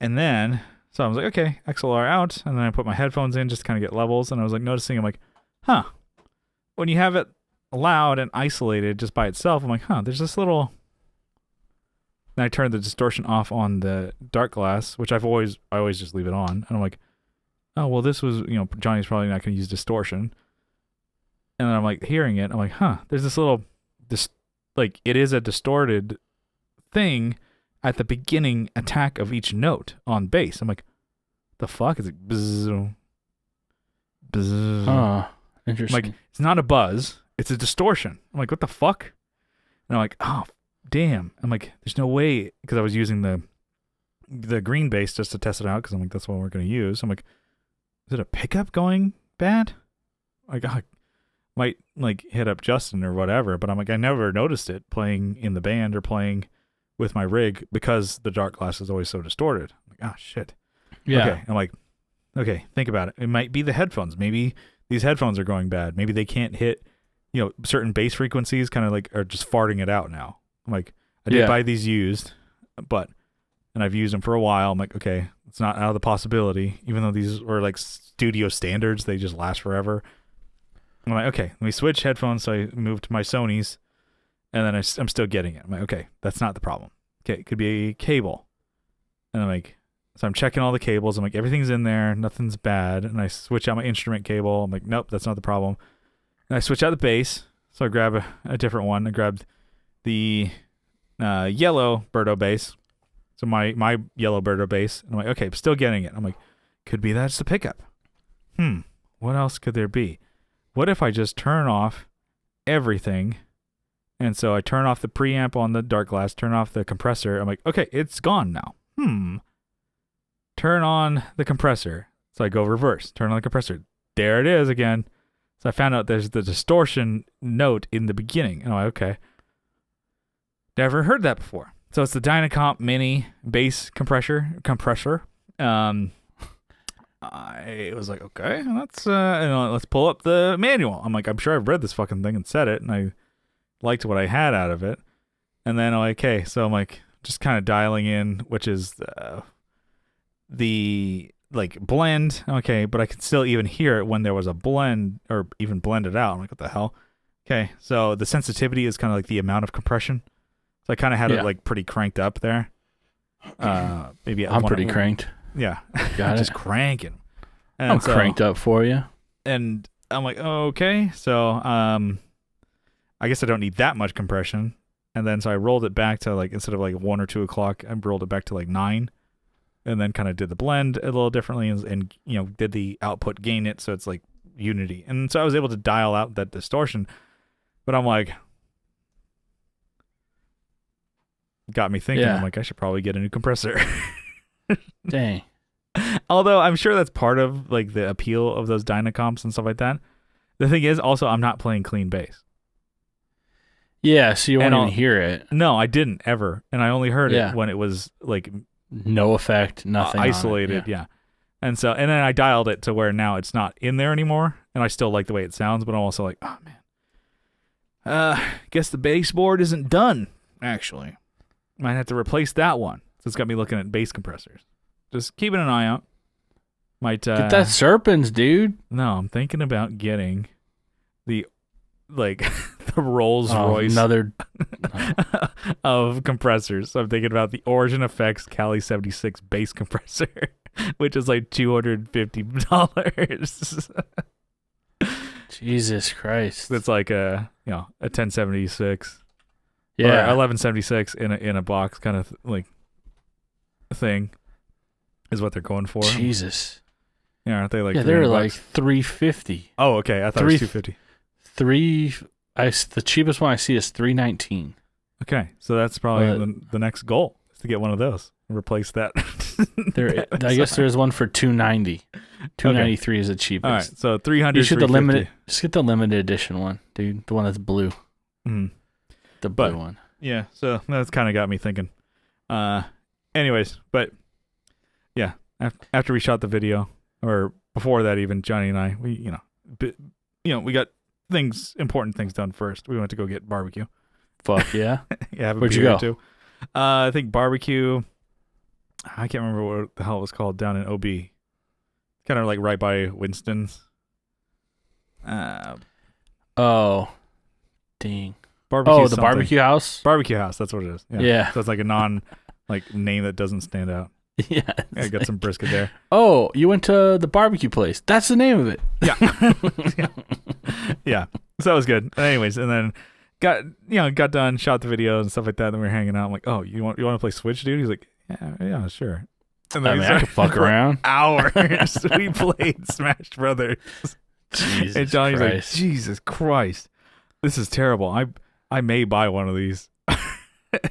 And then So I was like, okay, XLR out, and then I put my headphones in just to kind of get levels, and I was like noticing, I'm like, huh, when you have it loud and isolated just by itself, I'm like, huh, there's this little. Then I turned the distortion off on the dark glass, which I always just leave it on, and I'm like, oh well, this was, Johnny's probably not going to use distortion, and then I'm like hearing it, I'm like, huh, there's this little, like it is a distorted thing at the beginning attack of each note on bass. I'm like, the fuck is it? Bzz, bzz. Interesting. I'm like, it's not a buzz, it's a distortion. I'm like, what the fuck? And I'm like, oh damn. I'm like, there's no way, because I was using the green bass just to test it out, because I'm like, that's what we're gonna use. I'm like, is it a pickup going bad? Like, I might like hit up Justin or whatever, but I'm like, I never noticed it playing in the band or playing with my rig because the dark glass is always so distorted. I'm like, oh shit. Yeah. Okay. I'm like, okay, think about it. It might be the headphones. Maybe these headphones are going bad. Maybe they can't hit, certain bass frequencies, kind of like are just farting it out now. I'm like, I did buy these used, and I've used them for a while. I'm like, okay, it's not out of the possibility, even though these were like studio standards, they just last forever. I'm like, okay, let me switch headphones. So I moved to my Sony's, and then I'm still getting it. I'm like, okay, that's not the problem. Okay, it could be a cable. And I'm like, so I'm checking all the cables. I'm like, everything's in there. Nothing's bad. And I switch out my instrument cable. I'm like, nope, that's not the problem. And I switch out the bass. So I grab a different one. I grabbed the yellow Birdo bass. So my yellow Birdo bass. And I'm like, okay, I'm still getting it. I'm like, could be that's the pickup. What else could there be? What if I just turn off everything? And so I turn off the preamp on the dark glass, turn off the compressor. I'm like, okay, it's gone now. Turn on the compressor. So I go reverse, turn on the compressor. There it is again. So I found out there's the distortion note in the beginning. And I'm like, okay. Never heard that before. So it's the Dynacomp Mini bass compressor. I was like, okay, let's pull up the manual. I'm like, I'm sure I've read this fucking thing and said it, and I liked what I had out of it. And then I'm like, okay, so I'm like just kind of dialing in, which is the like blend. Okay, but I could still even hear it when there was a blend or even blend it out. I'm like, what the hell? Okay, so the sensitivity is kind of like the amount of compression. So I kind of had it like pretty cranked up there. Maybe I'm pretty cranked. Yeah, got just it. Cranking. And I'm cranked up for you. And I'm like, okay, so I guess I don't need that much compression. And then so I rolled it back to like, instead of like 1 or 2 o'clock, I rolled it back to like 9, and then kind of did the blend a little differently, and did the output gain it so it's like unity. And so I was able to dial out that distortion. But I'm like, got me thinking. I'm like, I should probably get a new compressor. Dang. Although I'm sure that's part of like the appeal of those Dynacomps and stuff like that. The thing is, also, I'm not playing clean bass. Yeah, so you won't even hear it. No, I didn't ever, and I only heard it when it was like no effect, nothing isolated. Yeah. And then I dialed it to where now it's not in there anymore, and I still like the way it sounds, but I'm also like, oh man, guess the baseboard isn't done. Actually, might have to replace that one. So it's got me looking at bass compressors. Just keeping an eye out. Might get that Serpens, dude. No, I'm thinking about getting the the Rolls Royce of compressors. So I'm thinking about the Origin Effects Cali 76 bass compressor, which is like $250. Jesus Christ. It's like a 1076. Yeah. Or 1176 in a box kind of like thing is what they're going for. Jesus. Yeah, aren't they like? Yeah, they're like $350. Oh, okay. I thought it was $250. The cheapest one I see is $319. Okay, so that's probably the next goal is to get one of those and replace that. I guess there's one for $290. $293 is the cheapest. All right, so $300. You should just get the limited edition one, dude. The one that's blue. Mm-hmm. The blue one. Yeah, so that's kind of got me thinking. Anyways, but yeah, after we shot the video, or before that, even Johnny and I, we we got important things done first. We went to go get barbecue. Fuck yeah. Yeah, have a Where'd you beer go? or two. I think barbecue. I can't remember what the hell it was called down in OB. Kind of like right by Winston's. Oh, dang. Barbecue the barbecue house? Barbecue house, that's what it is. Yeah. So it's like a name that doesn't stand out. Yeah. I got some brisket there. Oh, you went to the barbecue place. That's the name of it. Yeah. Yeah. So that was good. Anyways, and then got done, shot the videos and stuff like that. Then we were hanging out. I'm like, oh, you want to play Switch, dude? He's like, yeah, sure. And then I could fuck around. Hours. We played Smash Brothers. Jesus and Johnny's Christ. like, Jesus Christ, this is terrible. I may buy one of these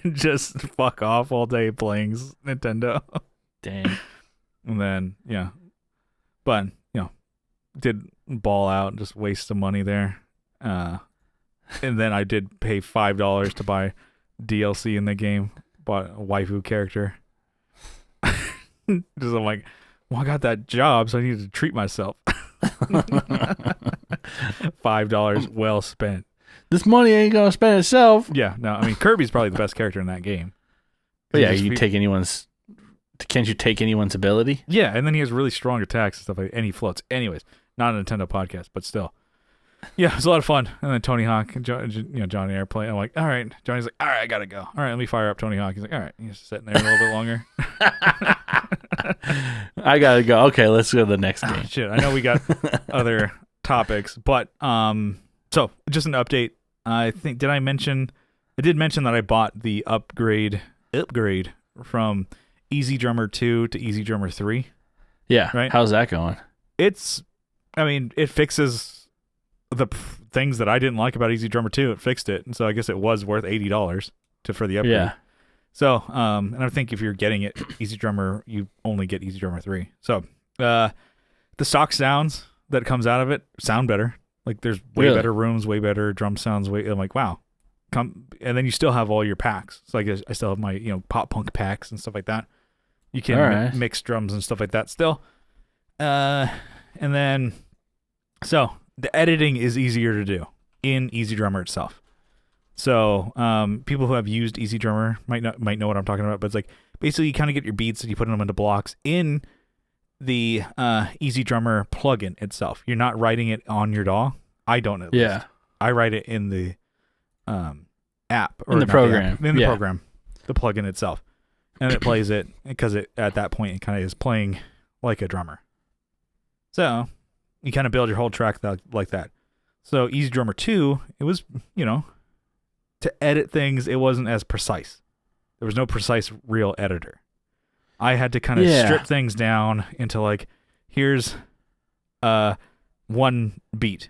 and just fuck off all day playing Nintendo. Dang. And then but did ball out and just waste some money there. And then I did pay $5 to buy DLC in the game. Bought a waifu character. Just I'm like, well, I got that job, so I needed to treat myself. $5 well spent. This money ain't gonna spend itself. Yeah, no, I mean Kirby's probably the best character in that game. But yeah, can't you take anyone's ability? Yeah, and then he has really strong attacks and stuff like that, and he floats. Anyways, not a Nintendo podcast, but still. Yeah, it was a lot of fun. And then Tony Hawk and Johnny Airplane. I'm like, all right. Johnny's like, all right, I gotta go. All right, let me fire up Tony Hawk. He's like, all right. He's sitting there a little bit longer. I gotta go. Okay, let's go to the next game. Shit, I know we got other topics, but so just an update. I did mention that I bought the upgrade from Easy Drummer 2 to Easy Drummer 3. Yeah, right. How's that going? It fixes the things that I didn't like about Easy Drummer 2. It fixed it, and so I guess it was worth $80 for the upgrade. Yeah. So, and I think if you're getting it Easy Drummer, you only get Easy Drummer 3. So, the stock sounds that comes out of it sound better. Like there's way better rooms, way better drum sounds. I'm like, wow. And then you still have all your packs. So I still have my pop punk packs and stuff like that. You can mix drums and stuff like that still. And then so the editing is easier to do in Easy Drummer itself. So people who have used Easy Drummer might know what I'm talking about. But it's like basically you kind of get your beats and you put them into blocks in the Easy Drummer plugin itself. You're not writing it on your DAW. I don't at least. I write it in the app or in the program. Program, the plugin itself, and it plays it because at that point it kind of is playing like a drummer. So you kind of build your whole track like that. So Easy Drummer 2, it was to edit things, it wasn't as precise. There was no precise real editor. I had to kind of strip things down into like, here's one beat,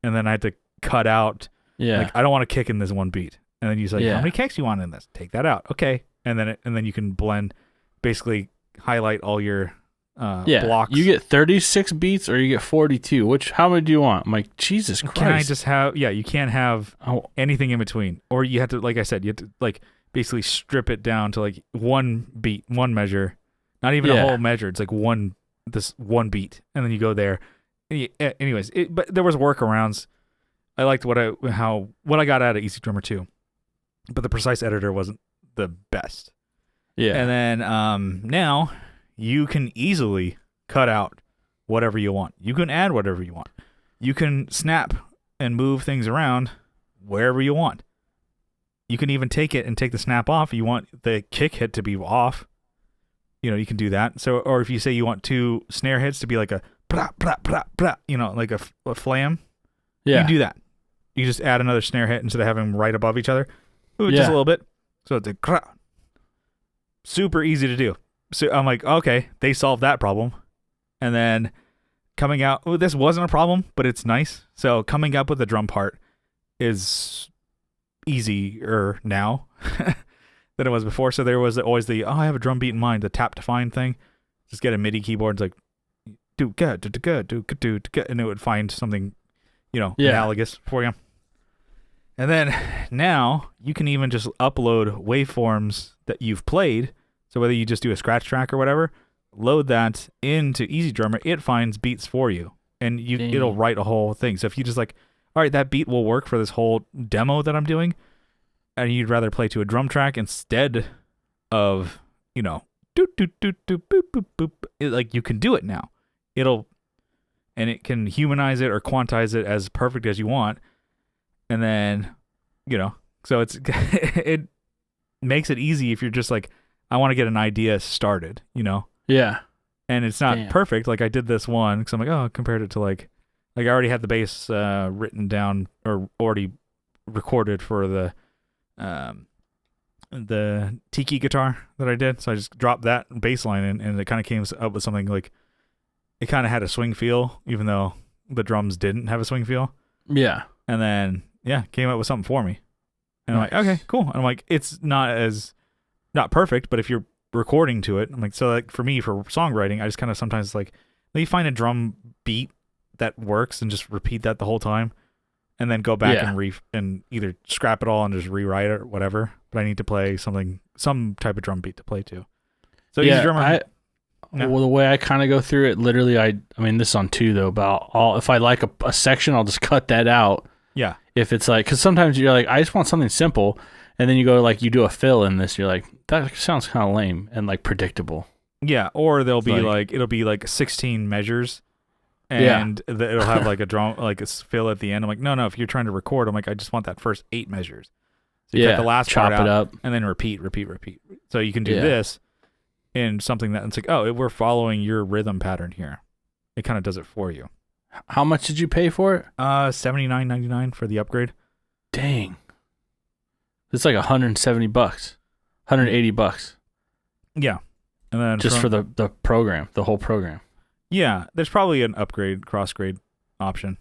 and then I had to cut out. Yeah. Like I don't want to kick in this one beat, and then you say, how many kicks you want in this? Take that out, okay, and then you can blend, basically highlight all your blocks. You get 36 beats or you get 42. How many do you want? I'm like, Jesus Christ. Can I just have? Yeah, you can't have anything in between, or you have to, like I said, you have to like basically strip it down to like one beat, one measure, not even a whole measure. It's like one beat, and then you go there. Anyways, but there was workarounds. I liked what I got out of Easy Drummer 2, but the precise editor wasn't the best. Yeah, and then now you can easily cut out whatever you want. You can add whatever you want. You can snap and move things around wherever you want. You can even take the snap off. You want the kick hit to be off. You can do that. So, or if you say you want two snare hits to be like a blah, blah, blah, blah, like a flam, you can do that. You just add another snare hit instead of having them right above each other. Ooh, just a little bit. So it's a super easy to do. So I'm like, okay, they solved that problem. And then coming out, this wasn't a problem, but it's nice. So coming up with the drum part is easier now than it was before. So there was always I have a drum beat in mind, the tap to find thing. Just get a MIDI keyboard. It's like, do good, and it would find something, analogous for you. And then now you can even just upload waveforms that you've played. So whether you just do a scratch track or whatever, load that into Easy Drummer. It finds beats for you, and it'll write a whole thing. So if you just like, all right, that beat will work for this whole demo that I'm doing, and you'd rather play to a drum track instead of, doot doot doot doot boop boop boop. Like you can do it now. And it can humanize it or quantize it as perfect as you want. And then, so it makes it easy if you're just like, I want to get an idea started, Yeah. And it's not perfect. Like I did this one because I'm like, oh, compared it to like I already had the bass written down or already recorded for the tiki guitar that I did. So I just dropped that bass line in, and it kind of came up with something like, it kind of had a swing feel, even though the drums didn't have a swing feel. Yeah. And then, came up with something for me. And I'm like, okay, cool. And I'm like, it's not perfect, but if you're recording to it, I'm like, so like for me, for songwriting, I just kind of sometimes like, let me find a drum beat that works and just repeat that the whole time. And then go back and either scrap it all and just rewrite it or whatever. But I need to play some type of drum beat to play to. So Easy Drummer. Well, the way I kind of go through it, literally, I mean, this is on 2 though. If I like a section, I'll just cut that out. Yeah. If it's like, because sometimes you're like, I just want something simple, and then you go like, you do a fill in this, you're like, that sounds kind of lame and like predictable. Yeah. Or it'll be like 16 measures, and it'll have like a drum, like a fill at the end. I'm like, no. If you're trying to record, I'm like, I just want that first 8 measures. So you cut the last chop part out, it up, and then repeat. So you can do this. In something that it's like, oh, we're following your rhythm pattern here. It kind of does it for you. How much did you pay for it? $79.99 for the upgrade. Dang. It's like $170, $180. Yeah. And then just for the program, the whole program. Yeah, there's probably an upgrade, cross-grade option.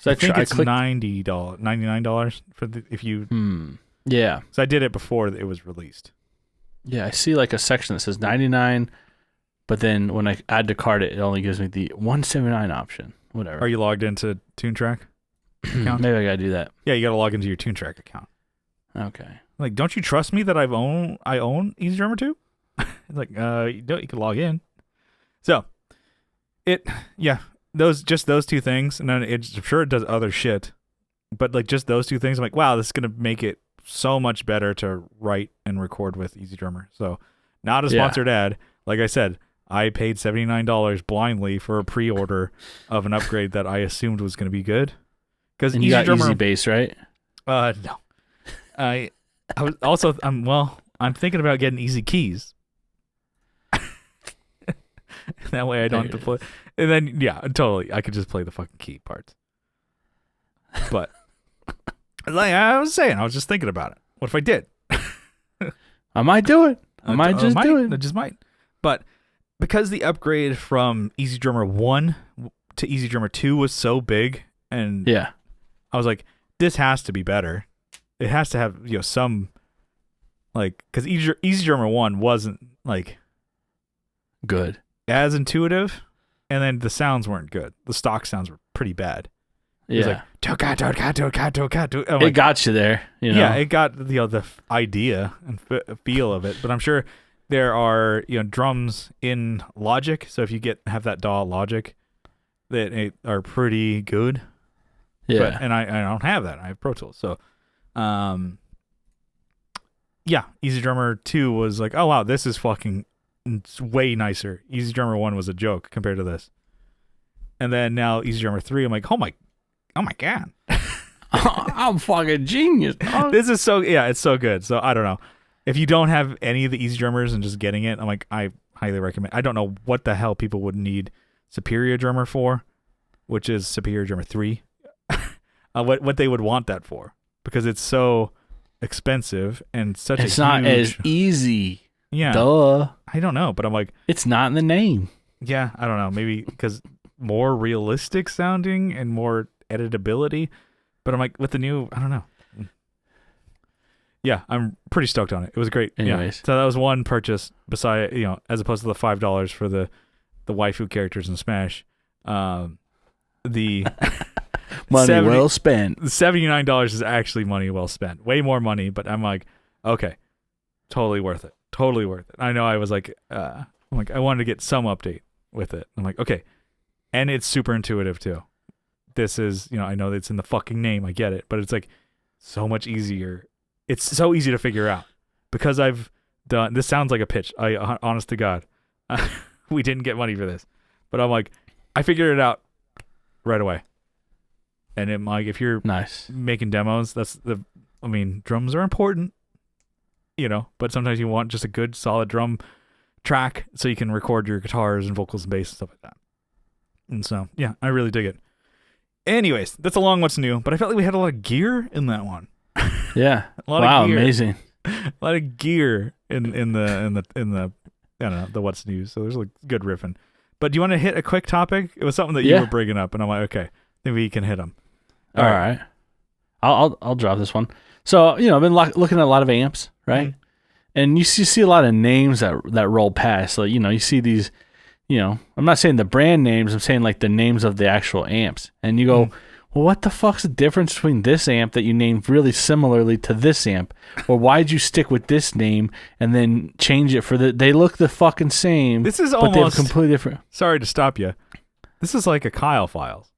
So I think it's $99 for if you. Yeah. So I did it before it was released. Yeah, I see like a section that says 99, but then when I add to cart it only gives me the 179 option. Whatever. Are you logged into TuneTrack account? Maybe I gotta do that. Yeah, you gotta log into your TuneTrack account. Okay. Like, don't you trust me that I own Easy Drummer 2? It's like, you can log in. So, those 2 things, and then I'm sure it does other shit, but like just those 2 things, I'm like, wow, this is gonna make it so much better to write and record with Easy Drummer. So, not a sponsored ad. Like I said, I paid $79 blindly for a pre-order of an upgrade that I assumed was going to be good. Because you got Easy Bass, right? No. I was also I'm thinking about getting Easy Keys. That way I don't have to play. And then totally, I could just play the fucking key parts. But like I was saying, I was just thinking about it. What if I did? I might do it. I might just do it. I just might. But because the upgrade from Easy Drummer 1 to Easy Drummer 2 was so big, and I was like, this has to be better. It has to have some like, because Easy Drummer 1 wasn't like good, as intuitive, and then the sounds weren't good. The stock sounds were pretty bad. It was like, it got you there. Yeah, it got the idea and feel of it. But I'm sure there are drums in Logic. So if you have that DAW Logic, that are pretty good. Yeah, and I don't have that. I have Pro Tools. So, Easy Drummer 2 was like, oh wow, this is fucking way nicer. Easy Drummer 1 was a joke compared to this. And then now Easy Drummer 3, I'm like, oh my god. I'm fucking genius. This is it's so good. So I don't know. If you don't have any of the Easy Drummers and just getting it, I'm like, I highly recommend. I don't know what the hell people would need Superior Drummer for, which is Superior Drummer 3. What they would want that for, because it's so expensive and such it's not as easy. Yeah. Duh. I don't know, but I'm like, it's not in the name. Yeah, I don't know. Maybe because more realistic sounding and more editability. But I'm like, with the new, I don't know. Yeah, I'm pretty stoked on it. It was great. Anyways. Yeah. So that was one purchase beside, as opposed to the $5 for the waifu characters in Smash. The money well spent. The $79 is actually money well spent. Way more money, but I'm like, okay, totally worth it. Totally worth it. I know I was like, I wanted to get some update with it. I'm like, okay. And it's super intuitive too. This is, I know it's in the fucking name. I get it. But it's like so much easier. It's so easy to figure out because I've done. This sounds like a pitch. Honest to God, we didn't get money for this, but I'm like, I figured it out right away. And it, like, if you're making demos, drums are important, but sometimes you want just a good solid drum track so you can record your guitars and vocals and bass and stuff like that. And so, yeah, I really dig it. Anyways, that's a long what's new, but I felt like we had a lot of gear in that one. Yeah. A lot of gear. Amazing. A lot of gear in the I don't know, the what's new. So there's like good riffing. But do you want to hit a quick topic? It was something that you were bringing up, and I'm like, okay, then we can hit them. All right. I'll drop this one. So, I've been looking at a lot of amps, right? Mm-hmm. And you see a lot of names that roll past. Like, you see these, I'm not saying the brand names, I'm saying like the names of the actual amps. And you go, well, what the fuck's the difference between this amp that you named really similarly to this amp? Or why'd you stick with this name and then change it they look the fucking same, this is but they have completely different. Sorry to stop you. This is like a Kyle Files.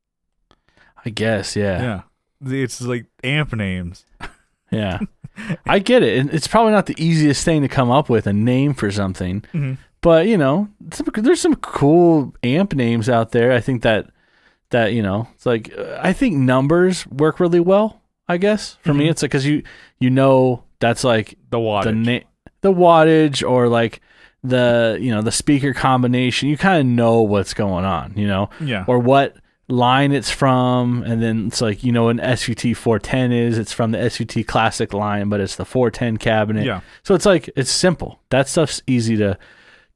I guess, yeah. Yeah. It's like amp names. Yeah. I get it. And it's probably not the easiest thing to come up with, a name for something. Mm-hmm. But, there's some cool amp names out there. I think that it's like, I think numbers work really well, I guess. For me, it's like, because that's like the wattage. The wattage, or like the speaker combination. You kind of know what's going on, Yeah. Or what line it's from, and then it's like, an SVT 410 it's from the SVT classic line, but it's the 410 cabinet. Yeah. So it's like, it's simple. That stuff's easy to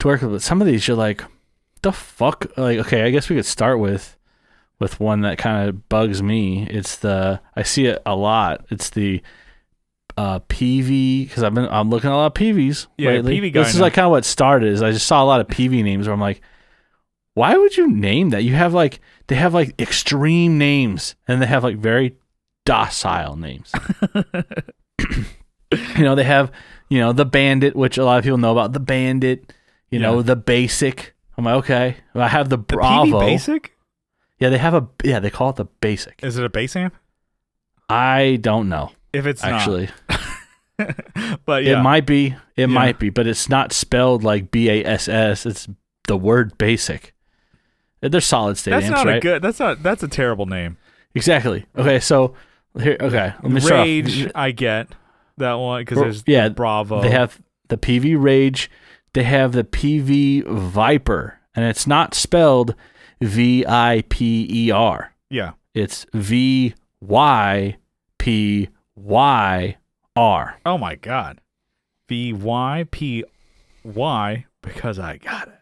work with. But some of these, you're like, the fuck? Like, okay, I guess we could start with one that kind of bugs me. I see it a lot. It's the PV, because I'm looking at a lot of PVs lately. PV guy. This is like kind of what started. Is I just saw a lot of PV names where I'm like, why would you name that? They have like extreme names, and they have like very docile names. They have, the Bandit, which a lot of people know about. The Bandit, the Basic. I'm like, okay. I have the Bravo. The PV Basic? Yeah, they call it the Basic. Is it a bass amp? I don't know. If it's actually. But yeah. It might be. It might be, but it's not spelled like BASS. It's the word Basic. They're solid state amps, right? That's a terrible name. Exactly. Okay, so here. Okay, let me Rage. I get that one because there's Bravo. They have the PV Rage. They have the PV Viper, and it's not spelled VIPER. Yeah, it's VYPYR. Oh my God, VYPY because I got it.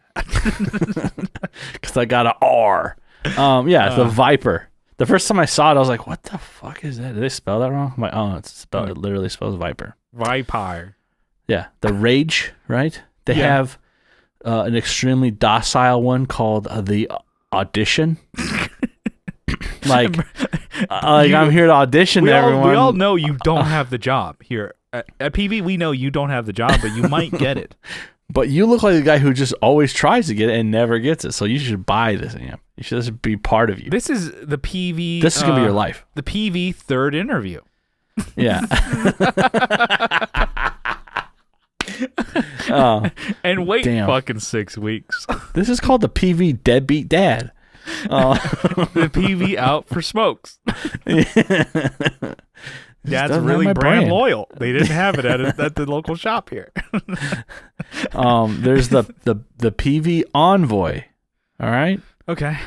Because I got an R. The Viper. The first time I saw it, I was like, what the fuck is that? Did they spell that wrong? I'm like, oh, it literally spells Viper. Viper. Yeah. The Rage, right? They have an extremely docile one called the Audition. I'm here to audition to everyone. We all know you don't have the job here. At PV, we know you don't have the job, but you might get it. But you look like the guy who just always tries to get it and never gets it. So you should buy this amp. You should just be part of you. This is the PV. This is going to be your life. The PV third interview. Yeah. And wait fucking 6 weeks. This is called the PV Deadbeat Dad. The PV out for smokes. Dad's really brand loyal. They didn't have it at the local shop here. There's the PV Envoy. All right. Okay.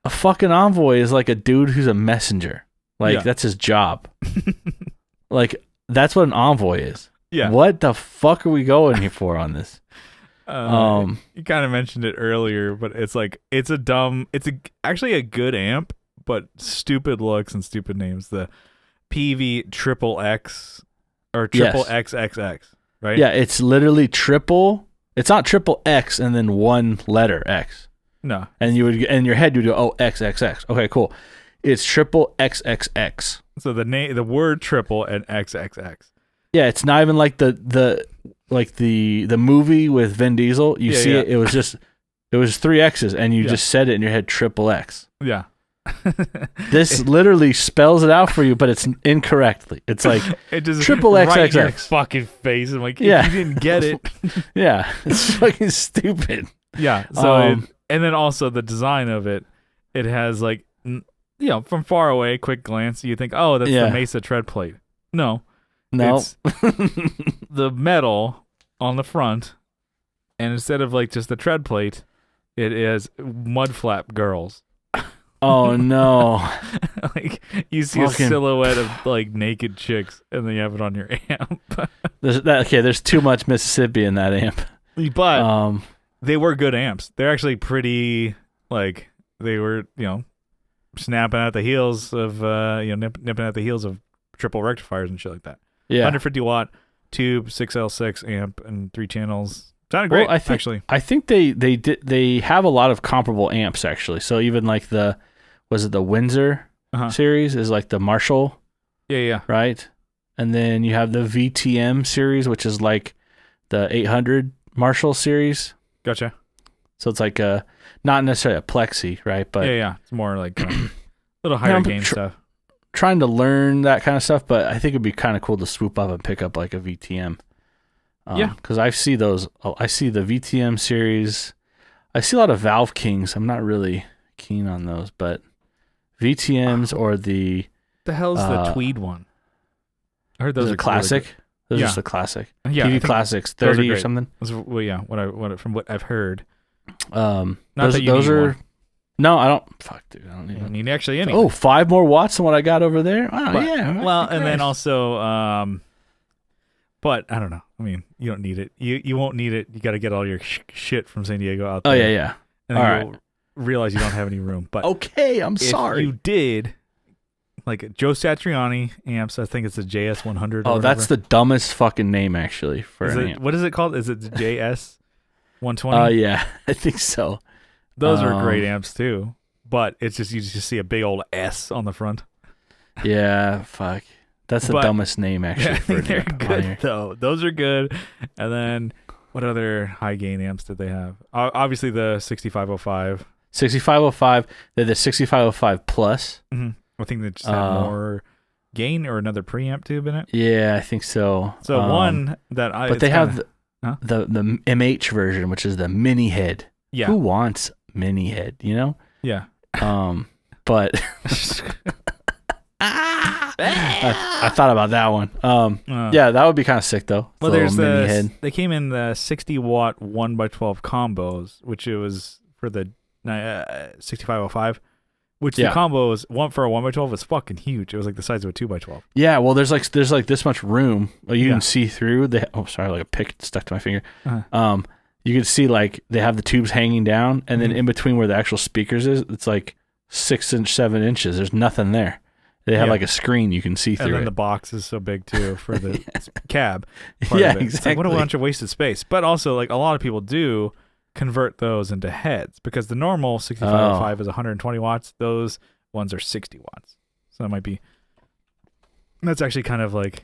A fucking envoy is like a dude who's a messenger. That's his job. That's what an envoy is. Yeah. What the fuck are we going here for on this? You kind of mentioned it earlier, but it's actually a good amp, but stupid looks and stupid names. The PV triple X or triple XXX, right? Yeah, it's literally triple. It's not triple X and then one letter X. No. And you would in your head you would go, oh, XXX. Okay, cool. It's triple XXX. So the word triple and XXX. Yeah, it's not even like the movie with Vin Diesel. You see it. It was 3 X's, and you just said it in your head, triple X. Yeah. This literally spells it out for you, but it's incorrectly. It's like it just triple right XXX. in your fucking face. I'm like, if you didn't get it. Yeah, it's fucking stupid. Yeah. So and then also the design of it, it has like, from far away, quick glance, you think, oh, that's the Mesa tread plate. No. It's the metal on the front, and instead of like just the tread plate, it is mud flap girls. Oh no! Like you see a silhouette of like naked chicks, and then you have it on your amp. There's too much Mississippi in that amp. But they were good amps. They're actually pretty, like, they were, snapping at the heels of, nipping at the heels of triple rectifiers and shit like that. Yeah. 150 watt tube, 6L6 amp, and 3 channels. Sounded great, actually. I think they have a lot of comparable amps, actually. So even like the Windsor series is like the Marshall. Yeah. Right? And then you have the VTM series, which is like the 800 Marshall series. Gotcha. So it's like not necessarily a plexi, right? But yeah. It's more like a little higher gain stuff. Trying to learn that kind of stuff, but I think it'd be kind of cool to swoop up and pick up like a VTM. Because I see those. I see the VTM series. I see a lot of Valve Kings. I'm not really keen on those, but VTMs or the hell's the Tweed one? I heard those are classic. Really those are just the classic. Yeah, TV Classics 30 or something. Well, yeah. From what I've heard. Those are. One. No, I don't. Fuck, dude. I don't need actually any. Oh, 5 more watts than what I got over there. Oh, yeah. Well, and then also, but I don't know. I mean, you don't need it. You won't need it. You got to get all your shit from San Diego out there. Oh yeah. And then you'll realize you don't have any room. But okay, I'm sorry. If you did, like Joe Satriani amps, I think it's a JS100. Oh, that's the dumbest fucking name actually for an amp. What is it called? Is it the JS120? Yeah, I think so. Those are great amps too, but it's just you just see a big old S on the front. Yeah, fuck. That's the dumbest name actually. Yeah, they're good though. Those are good. And then what other high gain amps did they have? Obviously the 6505. 6505. They're the 6505 Plus. Mm-hmm. I think they just had more gain or another preamp tube in it. Yeah, I think so. So one that but they have the MH version, which is the mini head. Yeah. Who wants mini head? You know? Yeah. But I thought about that one. Yeah, that would be kind of sick though. Well, there's mini head. They came in the 60 watt 1x12 combos, which it was for the 6505. Which the combo is one for a 1x12 is fucking huge. It was like the size of a 2x12. Yeah, well, there's like this much room. You can see through. Like a pick stuck to my finger. Uh-huh. You can see like they have the tubes hanging down, and then in between where the actual speakers is, it's like 6 inch, 7 inches. There's nothing there. They have like a screen you can see through. And then it. The box is so big too for the cab. Yeah, exactly. It's like, what a bunch of wasted space. But also, like a lot of people do convert those into heads because the normal 6505 is 120 watts. Those ones are 60 watts. So that might be. That's actually kind of like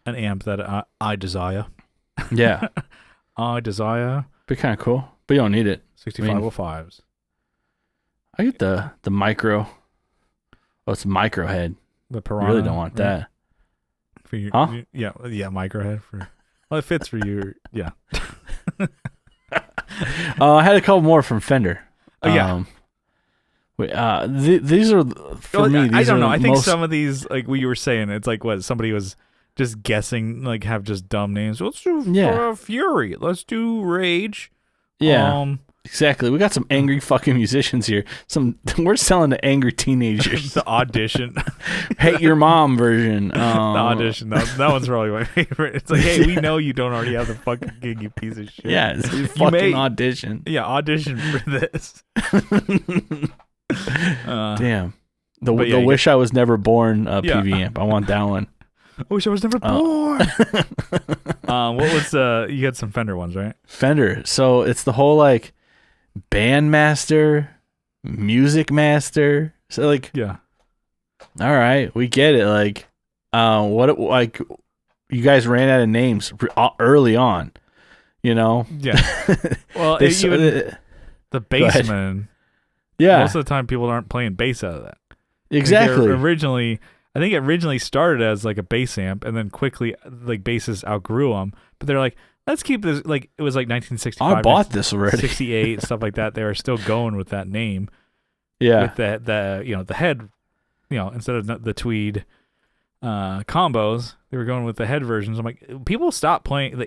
an amp that I desire. Yeah. I desire. Be kind of cool, but you don't need it. 6505s. I get the micro. Oh, it's a micro head. The Piranha. I really don't want that. For your, huh? Yeah, micro head for. Well, it fits for your. Yeah. I had a couple more from Fender. Oh yeah. These are for me. These I don't know. I think some of these, like what you were saying, it's like what somebody was just guessing, like have just dumb names. Let's do Fury. Let's do Rage. Yeah. Exactly. We got some angry fucking musicians here. We're selling to angry teenagers. The Audition. Hate Your Mom version. The Audition. That one's probably my favorite. It's like, hey, we know you don't already have the fucking gig, you piece of shit. Yeah, it's fucking Audition. Yeah, audition for this. Damn. The Wish I Was Never Born PV amp. I want that one. I wish I was never born. What was you had some Fender ones, right? Fender. So it's the whole like bandmaster, music master. So like, yeah. All right, we get it. Like, like you guys ran out of names early on, you know? Yeah. Well, even the bassman. Yeah. Most of the time, people aren't playing bass out of that. Exactly. I think it originally started as like a bass amp, and then quickly like basses outgrew them. But they're like, let's keep this, like, it was like 1965. I bought this already. 68, stuff like that. They were still going with that name. Yeah. With the head, instead of the tweed combos, they were going with the head versions. I'm like, people stop playing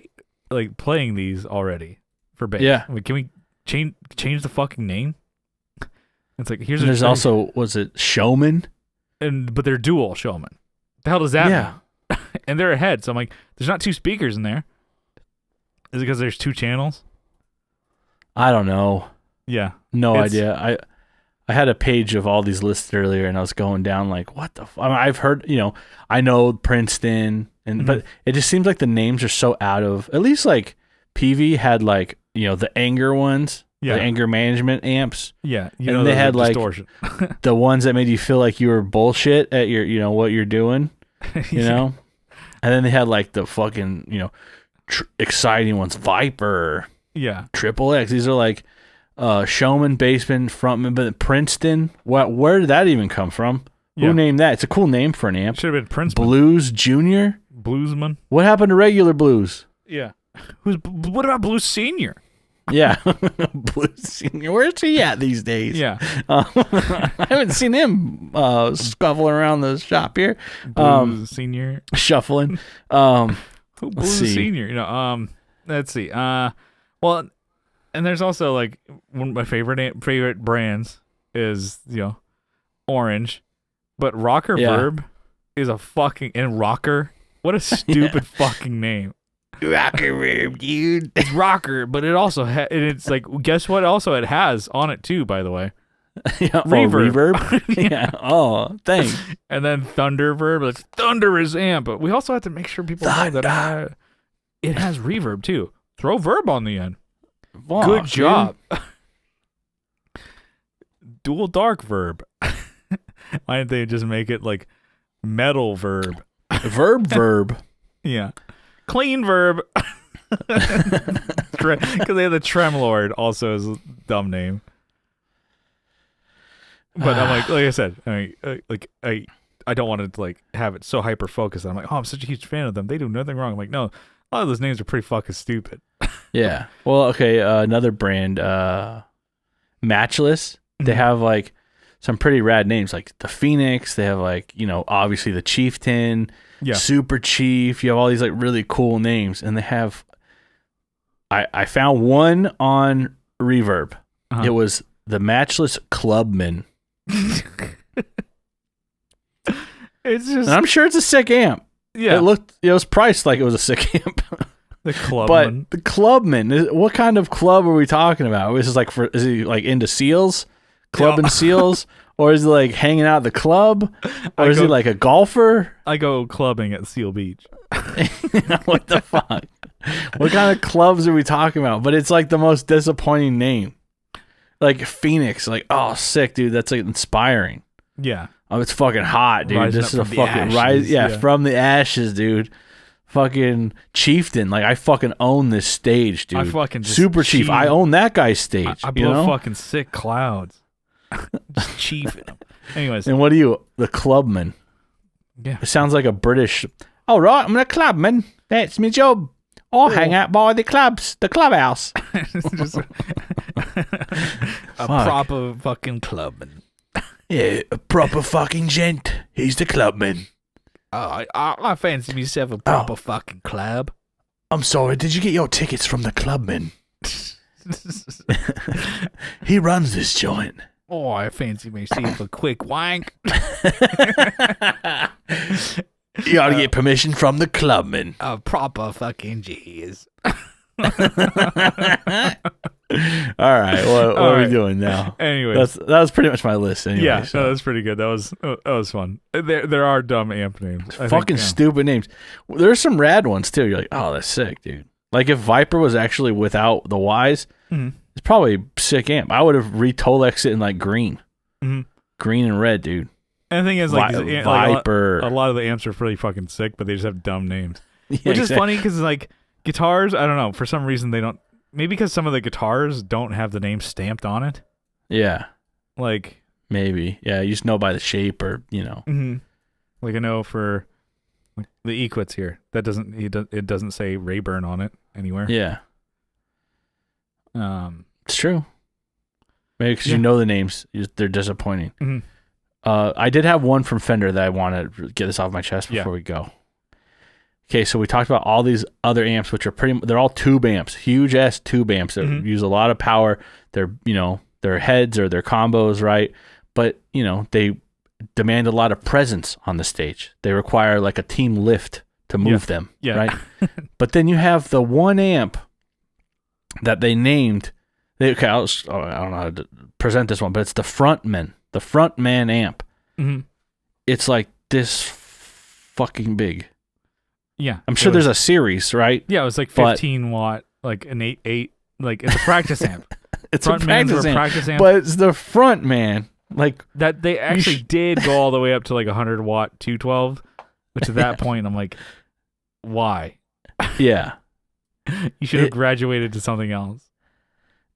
playing these already for bass. Yeah. Can we change the fucking name? It's like, there's also, was it Showman? But they're dual Showman. The hell does that mean? And they're a head, so I'm like, there's not two speakers in there. Is it because there's two channels? I don't know. Yeah. No idea. I had a page of all these lists earlier, and I was going down like, what the I've heard, I know Princeton, but it just seems like the names are so out of, at least like PV had like, the Anger ones. Yeah. The anger management amps. Yeah. And they had like distortion. The ones that made you feel like you were bullshit at your, what you're doing, know? And then they had like the fucking, exciting ones, Viper. Yeah. Triple X. These are like Showman, Bassman, Frontman, but Princeton. Where did that even come from? Yeah. Who named that? It's a cool name for an amp. Should have been Princeman. Blues Junior? Bluesman. What happened to regular Blues? Yeah. What about Blues Senior? Yeah. Blues Senior. Where's he at these days? Yeah. I haven't seen him scuffling around the shop here. Blues Senior. Shuffling. Blues Senior. Let's see. Well, and there's also like one of my favorite brands is, Orange, but Rocker Verb is a fucking, and Rocker. What a stupid fucking name. Rocker Verb, dude. It's Rocker, but it also it's like, guess what? Also, it has on it too, by the way. Reverb. Yeah. Oh, thanks. And then Thunder Verb. It's thunderous amp, but we also have to make sure people know that it has reverb too. Throw verb on the end. Fuck, good job. Dual dark verb. Why didn't they just make it like metal verb? Verb. Yeah. Clean verb. Because they have the Tremlord also as a dumb name. But I'm like I said, I don't want to like have it so hyper focused. I'm like, I'm such a huge fan of them. They do nothing wrong. I'm like, no, a lot of those names are pretty fucking stupid. Yeah. Well, okay. Another brand, Matchless. They have like some pretty rad names, like the Phoenix. They have like, obviously the Chieftain, Super Chief. You have all these like really cool names, and they have. I found one on Reverb. Uh-huh. It was the Matchless Clubman. It's just. And I'm sure it's a sick amp. Yeah, it was priced like it was a sick amp. The Clubman. But the Clubman, what kind of club are we talking about? Is he like into seals, clubbing seals, or is he like hanging out at the club, or is he like a golfer? I go clubbing at Seal Beach. What the fuck? What kind of clubs are we talking about? But it's like the most disappointing name. Like Phoenix, like, oh, sick, dude. That's like inspiring. Yeah. Oh, it's fucking hot, dude. Rising this is a fucking ashes, rise. Yeah, from the ashes, dude. Fucking Chieftain. Like, I fucking own this stage, dude. I fucking just Super Chief. I own that guy's stage. I blow fucking sick clouds. Just chiefing them. Anyways. And what are you? The Clubman. Yeah. It sounds like a British. All right, I'm the Clubman. That's my job. I hang out by the clubhouse. Just a proper fucking clubman. Yeah, a proper fucking gent. He's the Clubman. Oh, I fancy myself a proper fucking club. I'm sorry, did you get your tickets from the Clubman? He runs this joint. Oh, I fancy myself a quick wank. You ought to get permission from the Clubman. A proper fucking jizz. All right, what are we doing now? Anyway, that was pretty much my list. Anyway, yeah, so. No, that's pretty good. That was fun. There are dumb amp names. Fucking stupid names. There's some rad ones too. You're like, oh, that's sick, dude. Like if Viper was actually without the Ys, it's probably a sick amp. I would have re-Tolex it in like green, green and red, dude. And the thing is, like, Viper. A lot of the amps are pretty fucking sick, but they just have dumb names, which is funny because like guitars, I don't know, for some reason they don't. Maybe because some of the guitars don't have the name stamped on it. Yeah. Like Maybe. Yeah, you just know by the shape or, Mm-hmm. Like I know for the Equits here, it doesn't say Rayburn on it anywhere. Yeah. It's true. Maybe because you know the names, they're disappointing. Mm-hmm. I did have one from Fender that I want to get this off my chest before we go. Okay, so we talked about all these other amps, which are they're all tube amps, huge ass tube amps that use a lot of power. They're, their heads or their combos, right? But, they demand a lot of presence on the stage. They require like a team lift to move them, right? But then you have the one amp that they named. I don't know how to present this one, but it's the Frontman amp. Mm-hmm. It's like this fucking big. Yeah. I'm sure there's a series, right? Yeah, it was like 15 watt, like an 8, like it's a practice amp. It's a practice amp. But it's the Frontman. Like that they actually did go all the way up to like 100 watt 212, which at that point I'm like, why? Yeah. You should have graduated to something else.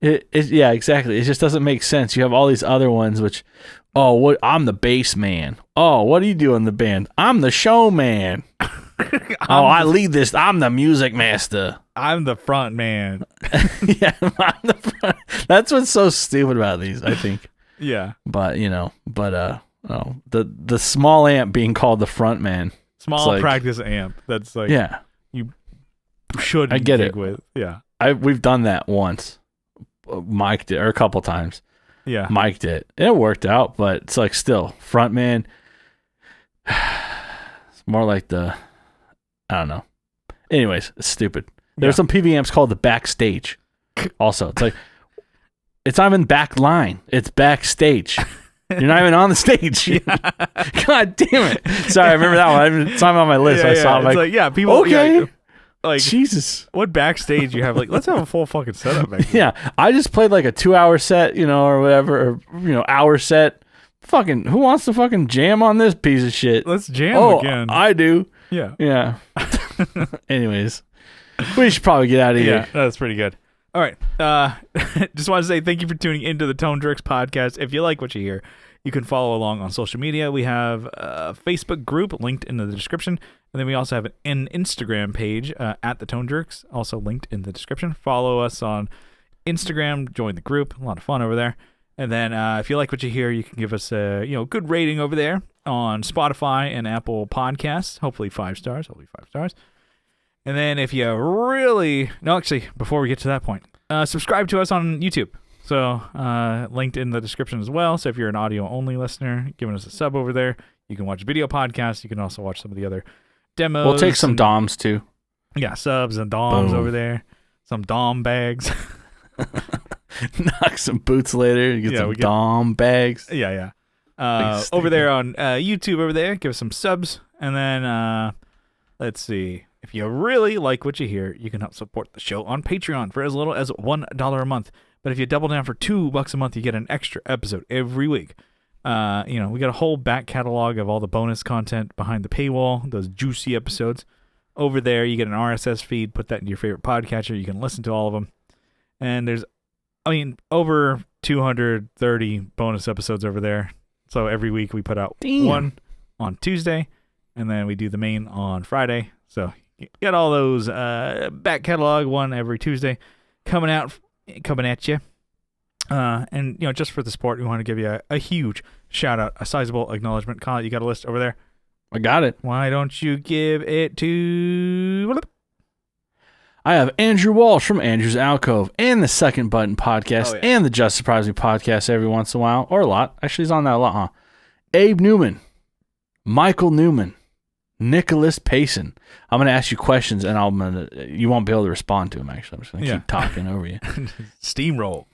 Yeah, exactly. It just doesn't make sense. You have all these other ones which, I'm the bass man. Oh, what do you do in the band? I'm the showman. I lead this. I'm the music master. I'm the front man. Yeah, I'm the front. That's what's so stupid about these, I think. Yeah. But, the small amp being called the front man. Small practice amp. That's like, you shouldn't I get it. with. Yeah. We've done that once. Mike did, or a couple times. Yeah. Mike did. It worked out, but it's like still, front man. It's more like I don't know. Anyways, it's stupid. There's some PV amps called the backstage. Also, it's like, it's not even back line. It's backstage. You're not even on the stage. God damn it. Sorry, I remember that one. It's not on my list. I saw it. It's like, people. Okay. Like, Jesus. What backstage you have? Like, let's have a full fucking setup back there. Yeah. I just played like a 2-hour set, or whatever, or, hour set. Fucking, who wants to fucking jam on this piece of shit? Let's jam again. I do. Yeah. Yeah. Anyways, we should probably get out of here. Yeah, that's pretty good. All right. Just want to say thank you for tuning into the Tone Jerks podcast. If you like what you hear, you can follow along on social media. We have a Facebook group linked in the description. And then we also have an Instagram page at the Tone Jerks, also linked in the description. Follow us on Instagram. Join the group. A lot of fun over there. And then if you like what you hear, you can give us a good rating over there on Spotify and Apple Podcasts. Hopefully 5 stars. And then if you before we get to that point, subscribe to us on YouTube. So linked in the description as well. So if you're an audio-only listener, giving us a sub over there, you can watch video podcasts. You can also watch some of the other demos. We'll take some DOMs too. Yeah, subs and DOMs over there. Some DOM bags. Knock some boots later. You get some DOM bags. Yeah. Over there on YouTube over there, give us some subs. And then let's see. If you really like what you hear, you can help support the show on Patreon for as little as $1 a month. But if you double down for $2 a month, you get an extra episode every week. We got a whole back catalog of all the bonus content behind the paywall, those juicy episodes. Over there, you get an RSS feed. Put that in your favorite podcatcher. You can listen to all of them. And there's, over 230 bonus episodes over there. So every week we put out one on Tuesday, and then we do the main on Friday. So you get all those back catalog, one every Tuesday, coming at you. And just for the support, we want to give you a huge shout out, a sizable acknowledgement. Kyle, you got a list over there? I got it. Why don't you give it to... I have Andrew Walsh from Andrew's Alcove and the Second Button podcast and the Just Surprise Me podcast every once in a while, or a lot. Actually, he's on that a lot, huh? Abe Newman, Michael Newman, Nicholas Payson. I'm going to ask you questions, and you won't be able to respond to them, actually. I'm just going to keep talking over you. Steamroll.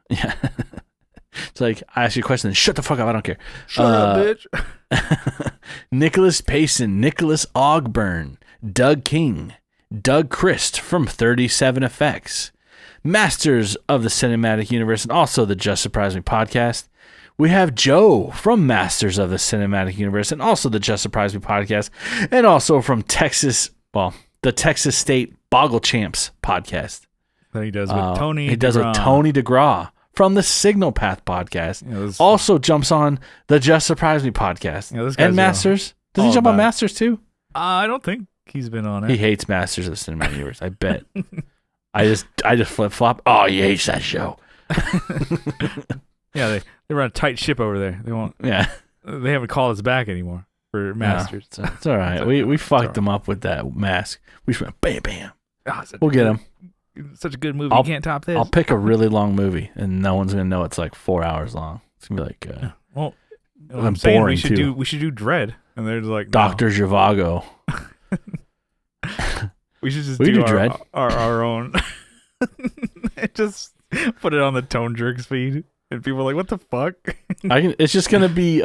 Yeah. It's like, I ask you a question, and shut the fuck up, I don't care. Shut up, bitch. Nicholas Payson, Nicholas Ogburn, Doug King, Doug Christ from 37 Effects, Masters of the Cinematic Universe, and also the Just Surprise Me podcast. We have Joe from Masters of the Cinematic Universe, and also the Just Surprise Me podcast, and also from Texas, the Texas State Boggle Champs podcast. That he does with Tony. He does with Tony DeGraw from the Signal Path podcast. Also jumps on the Just Surprise Me podcast. And Masters. Does he jump on Masters too? I don't think he's been on it. He hates Masters of the Cinematic Universe. I bet. I just flip flop. Oh, he hates that show. Yeah, they run a tight ship over there. They won't. Yeah, they haven't called us back anymore for Masters. No, it's all right. We fucked them up with that mask. We just went bam bam. We'll get him. Such a good movie. You can't top this. I'll pick a really long movie, and no one's gonna know it's like 4 hours long. It's gonna be like well, I'm saying we should do Dread, and they're like Dr. Zhivago. We should just do Dread. Our own. Just put it on the Tone Jerks feed, and people are like, "What the fuck?" It's just gonna be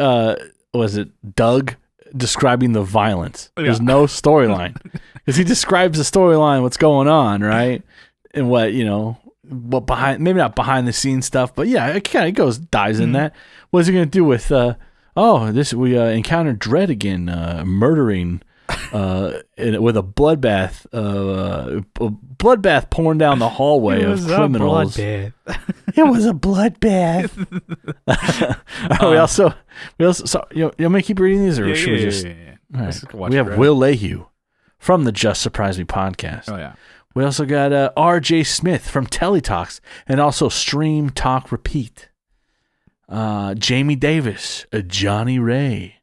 was it Doug describing the violence? There's no storyline because he describes the storyline, what's going on, right, and what what behind, maybe not behind the scenes stuff, but yeah, it kind of dives in that. What's he gonna do with? We encountered Dread again, murdering. With a bloodbath pouring down the hallway of criminals. It was a bloodbath. We also. So, you want me to keep reading these, or should we just? Yeah. All right. We have Will Lehue from the Just Surprise Me podcast. Oh yeah. We also got R.J. Smith from Teletalks and also Stream Talk Repeat. Jamie Davis, Johnny Ray.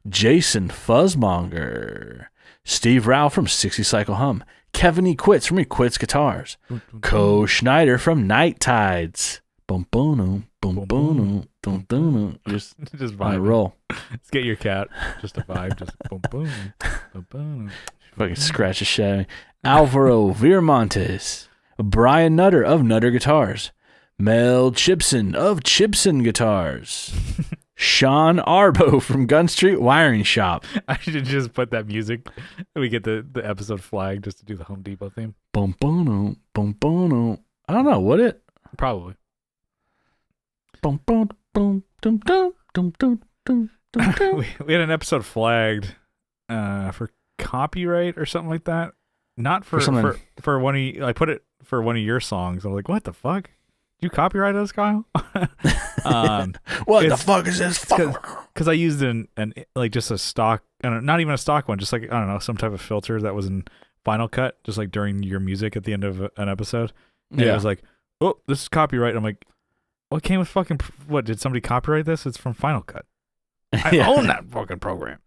Jason Fuzzmonger, Steve Rao from 60 Cycle Hum, Kevin E. Quits from He Quits Guitars, Co Schneider from Night Tides. Boom boom boom boom boom boom. Just vibe. Roll. Let's get your cat. Just a vibe. Just boom boom boom boom. Fucking scratch the shit out of me. Alvaro Viramontes, Brian Nutter of Nutter Guitars, Mel Chipson of Chipson Guitars. Sean Arbo from Gun Street Wiring Shop. I should just put that music. We get the episode flag just to do the Home Depot theme. Boom boom boom boom. I don't know. Would it? Probably. Boom boom boom boom boom boom boom boom. We had an episode flagged for copyright or something like that. Not for one of I put it for one of your songs. I'm like, what the fuck? You copyright us, Kyle? What the fuck is this? Because I used an like just a stock, not even a stock one, just like, I don't know, some type of filter that was in Final Cut, just like during your music at the end of an episode. And it was like, oh, this is copyright. I'm like, what came with fucking, what, did somebody copyright this? It's from Final Cut. I own that fucking program.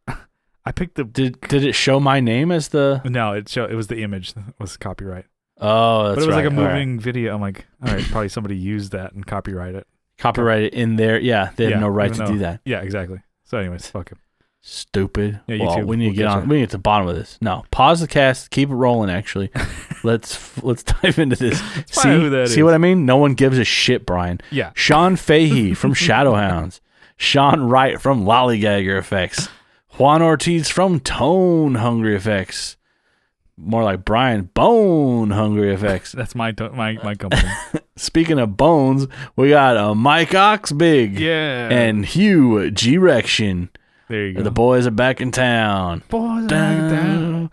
I picked the... Did it show my name as the... No, it was the image that was copyright. Oh, that's right. But it was like a moving video. I'm like, all right, probably somebody used that and copyright it. Copyright it in there. Yeah, they have no right to do that. Yeah, exactly. So anyways, fuck him. Stupid. Yeah, you too. We need to get on. We need to get to the bottom of this. No, pause the cast. Keep it rolling. Actually, let's dive into this. See what I mean? No one gives a shit, Brian. Yeah. Sean Fahey from Shadowhounds. Sean Wright from Lollygagger Effects. Juan Ortiz from Tone Hungry Effects. More like Brian Bone Hungry Effects. That's my company. Speaking of bones, we got Mike Oxbig. Yeah. And Hugh G-Rection. There you go. The boys are back in town. Boys are back in town.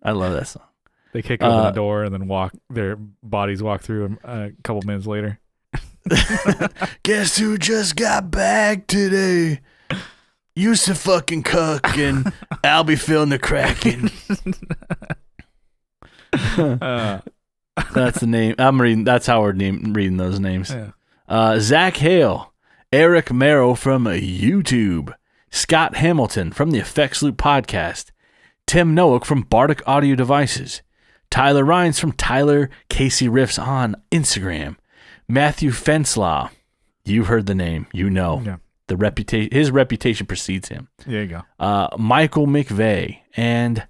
I love that song. They kick open the door and then their bodies walk through a couple minutes later. Guess who just got back today? Used to fucking cuck and I'll be feeling the cracking. That's the name. I'm reading. That's how we're reading those names. Yeah. Zach Hale, Eric Merrow from YouTube, Scott Hamilton from the Effects Loop podcast, Tim Noack from Bardic Audio Devices, Tyler Rhines from Tyler Casey Riffs on Instagram, Matthew Fenslaw. You've heard the name. You know. Yeah. His reputation precedes him. There you go. Michael McVeigh and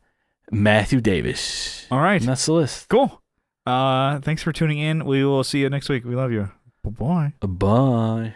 Matthew Davis. All right. And that's the list. Cool. Thanks for tuning in. We will see you next week. We love you. Bye-bye. Bye.